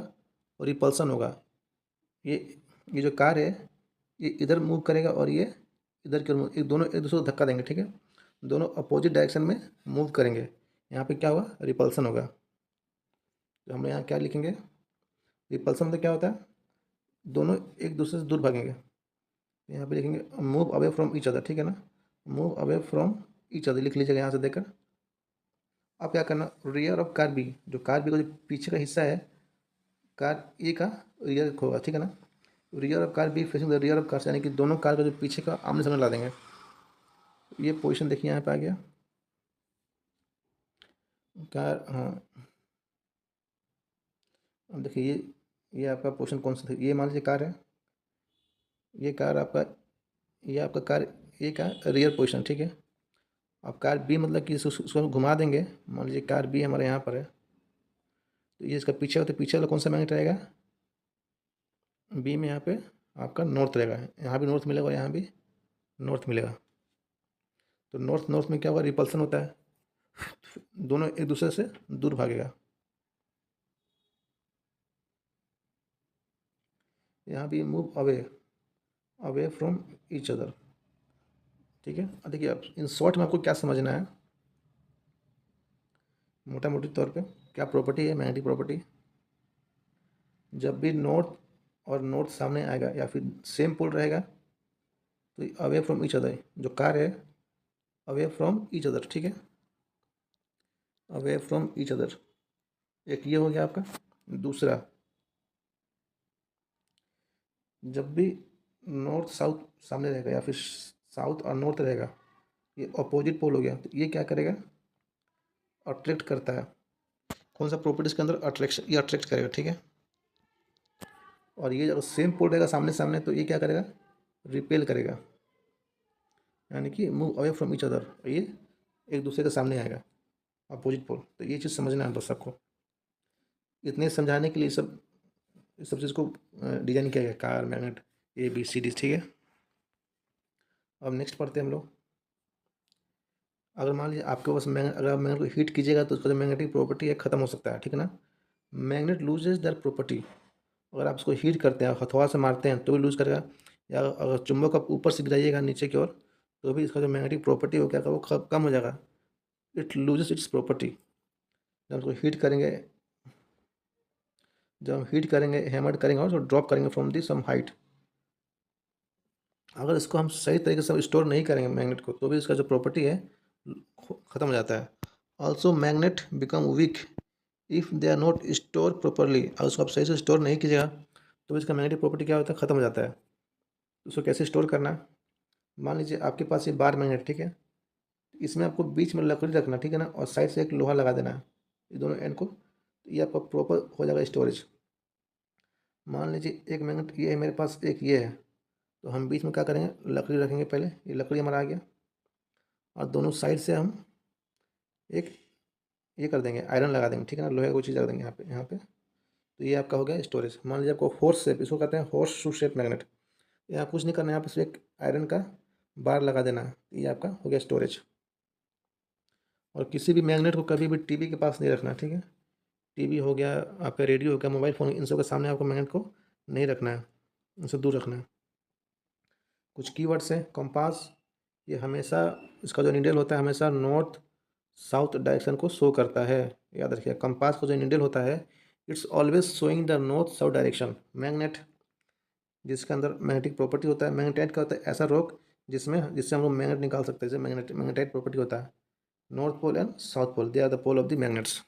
Speaker 1: रिपल्सन होगा। ये ये जो कार है ये इधर मूव करेगा और ये इधर की ओर एक दोनों एक दूसरे को धक्का देंगे। ठीक है, दोनों अपोजिट डायरेक्शन में मूव करेंगे। यहाँ पे क्या होगा, रिपल्सन होगा। तो हम यहाँ क्या लिखेंगे, रिपल्सन मतलब क्या होता है, दोनों एक दूसरे से दूर भागेंगे। यहाँ पे लिखेंगे move away from each other. ठीक है ना, move away from each other लिख लीजिएगा यहाँ से देकर। अब क्या करना, रियर ऑफ कार बी, जो कार बी का जो पीछे का हिस्सा है कार ए का रियर होगा। ठीक है ना, rear of car be facing the rear of car, यानी कि दोनों कार का जो पीछे का आमने सामने ला देंगे। ये पोजीशन देखिए यहाँ पे आ गया कार। हाँ, अब देखिए ये आपका पोजीशन कौन सा था, ये मान लीजिए कार है, ये कार आपका, ये आपका कार ए का रियर पोजीशन। ठीक है, अब कार बी मतलब कि इसको हम घुमा देंगे। मान लीजिए कार बी हमारे यहाँ पर है, तो ये इसका पीछे हो, तो पीछे वाला कौन सा मैग्नेट रहेगा, बी में यहाँ पे आपका नॉर्थ रहेगा। यहाँ भी नॉर्थ मिलेगा और यहाँ भी नॉर्थ मिलेगा। तो नॉर्थ नॉर्थ में क्या होगा, रिपल्सन होता है, दोनों एक दूसरे से दूर भागेगा। यहाँ भी move away away from each other. ठीक है, अब देखिए अब इन शॉर्ट में आपको क्या समझना है, मोटा मोटी तौर पे क्या प्रॉपर्टी है, मैग्नेटिक प्रॉपर्टी। जब भी नॉर्थ और नॉर्थ सामने आएगा या फिर सेम पोल रहेगा तो अवे फ्रॉम ईच अदर, जो कार है अवे फ्रॉम ईच अदर। ठीक है, अवे फ्रॉम ईच अदर, एक ये हो गया आपका। दूसरा, जब भी नॉर्थ साउथ सामने रहेगा या फिर साउथ और नॉर्थ रहेगा, ये अपोजिट पोल हो गया, तो ये क्या करेगा, अट्रैक्ट करता है। कौन सा प्रॉपर्टीज के अंदर, अट्रैक्शन, ये अट्रैक्ट करेगा। ठीक है, और ये जब सेम पोल रहेगा सामने सामने तो ये क्या करेगा, रिपेल करेगा, यानी कि move away from each other, ये एक दूसरे के सामने आएगा, अपोजिट पोल। तो ये चीज़ समझना है बस सबको। इतने समझाने के लिए इस सब चीज़ को डिजाइन किया गया, car magnet A B C D. ठीक है, अब नेक्स्ट पढ़ते हैं हम लोग। अगर मान लीजिए आपके पास मैग्नेट, अगर आप मैग्नेट को हीट कीजिएगा तो उसका जो मैग्नेटिक प्रॉपर्टी है ख़त्म हो सकता है। ठीक है ना, मैग्नेट लूजेज दर प्रॉपर्टी। अगर आप उसको हीट करते हैं, हथौड़ा से मारते हैं तो भी लूज़ करेगा, या अगर चुंबक आप ऊपर से गिराइएगा नीचे की ओर तो भी इसका जो मैग्नेटिक प्रॉपर्टी हो क्या वो कम हो जाएगा। It loses it's property. जब उसको हीट करेंगे, जब हम हीट करेंगे, हैमर करेंगे और ड्रॉप करेंगे फ्रॉम दी सम हाइट, अगर इसको हम सही तरीके से स्टोर नहीं करेंगे मैग्नेट को तो भी इसका जो प्रॉपर्टी है ख़त्म हो जाता है। Also magnet become weak if they are not store properly. अगर उसको आप सही से स्टोर नहीं कीजिएगा तो इसका मैग्नेटिक प्रॉपर्टी क्या होता है, ख़त्म हो जाता है। तो उसको कैसे स्टोर करना है, मान लीजिए आपके पास ये बार मैग्नेट। ठीक है, इसमें आपको बीच में लकड़ी रखना। ठीक है ना, और साइड से एक लोहा लगा देना है, ये दोनों एंड को, तो ये आपका प्रॉपर हो जाएगा स्टोरेज। मान लीजिए एक मैग्नेट ये है मेरे पास, एक ये है, तो हम बीच में क्या करेंगे, लकड़ी रखेंगे। पहले ये लकड़ी हमारा आ गया और दोनों साइड से हम एक ये कर देंगे, आयरन लगा देंगे। ठीक है ना, लोहे का कोई चीज़ रख देंगे यहाँ पे। तो ये आपका हो गया स्टोरेज। मान लीजिए आपको हॉर्स शेप, इसको कहते हैं हॉर्स शू शेप मैग्नेट, यहाँ कुछ नहीं करना है, यहाँ पर एक आयरन का बार लगा देना है, ये आपका हो गया स्टोरेज। और किसी भी मैग्नेट को कभी भी टीवी के पास नहीं रखना। ठीक है, टीवी हो गया, आपका रेडियो हो गया, मोबाइल फ़ोन, इन सब के सामने आपको मैग्नेट को नहीं रखना है, इनसे दूर रखना है। कुछ कीवर्ड्स हैं, कंपास, ये हमेशा इसका जो निडल होता है हमेशा नॉर्थ साउथ डायरेक्शन को शो करता है, याद रखिए। कंपास का जो निडल होता है it's always showing the north south direction. Magnet, जिसके अंदर मैग्नेटिक प्रॉपर्टी होता है, मैग्नेटाइट का होता है ऐसा रॉक जिससे हम लोग मैग्नेट निकाल सकते हैं, जैसे मैग्नेटाइट प्रॉपर्टी होता है। North pole and south pole, they are the pole of the magnets.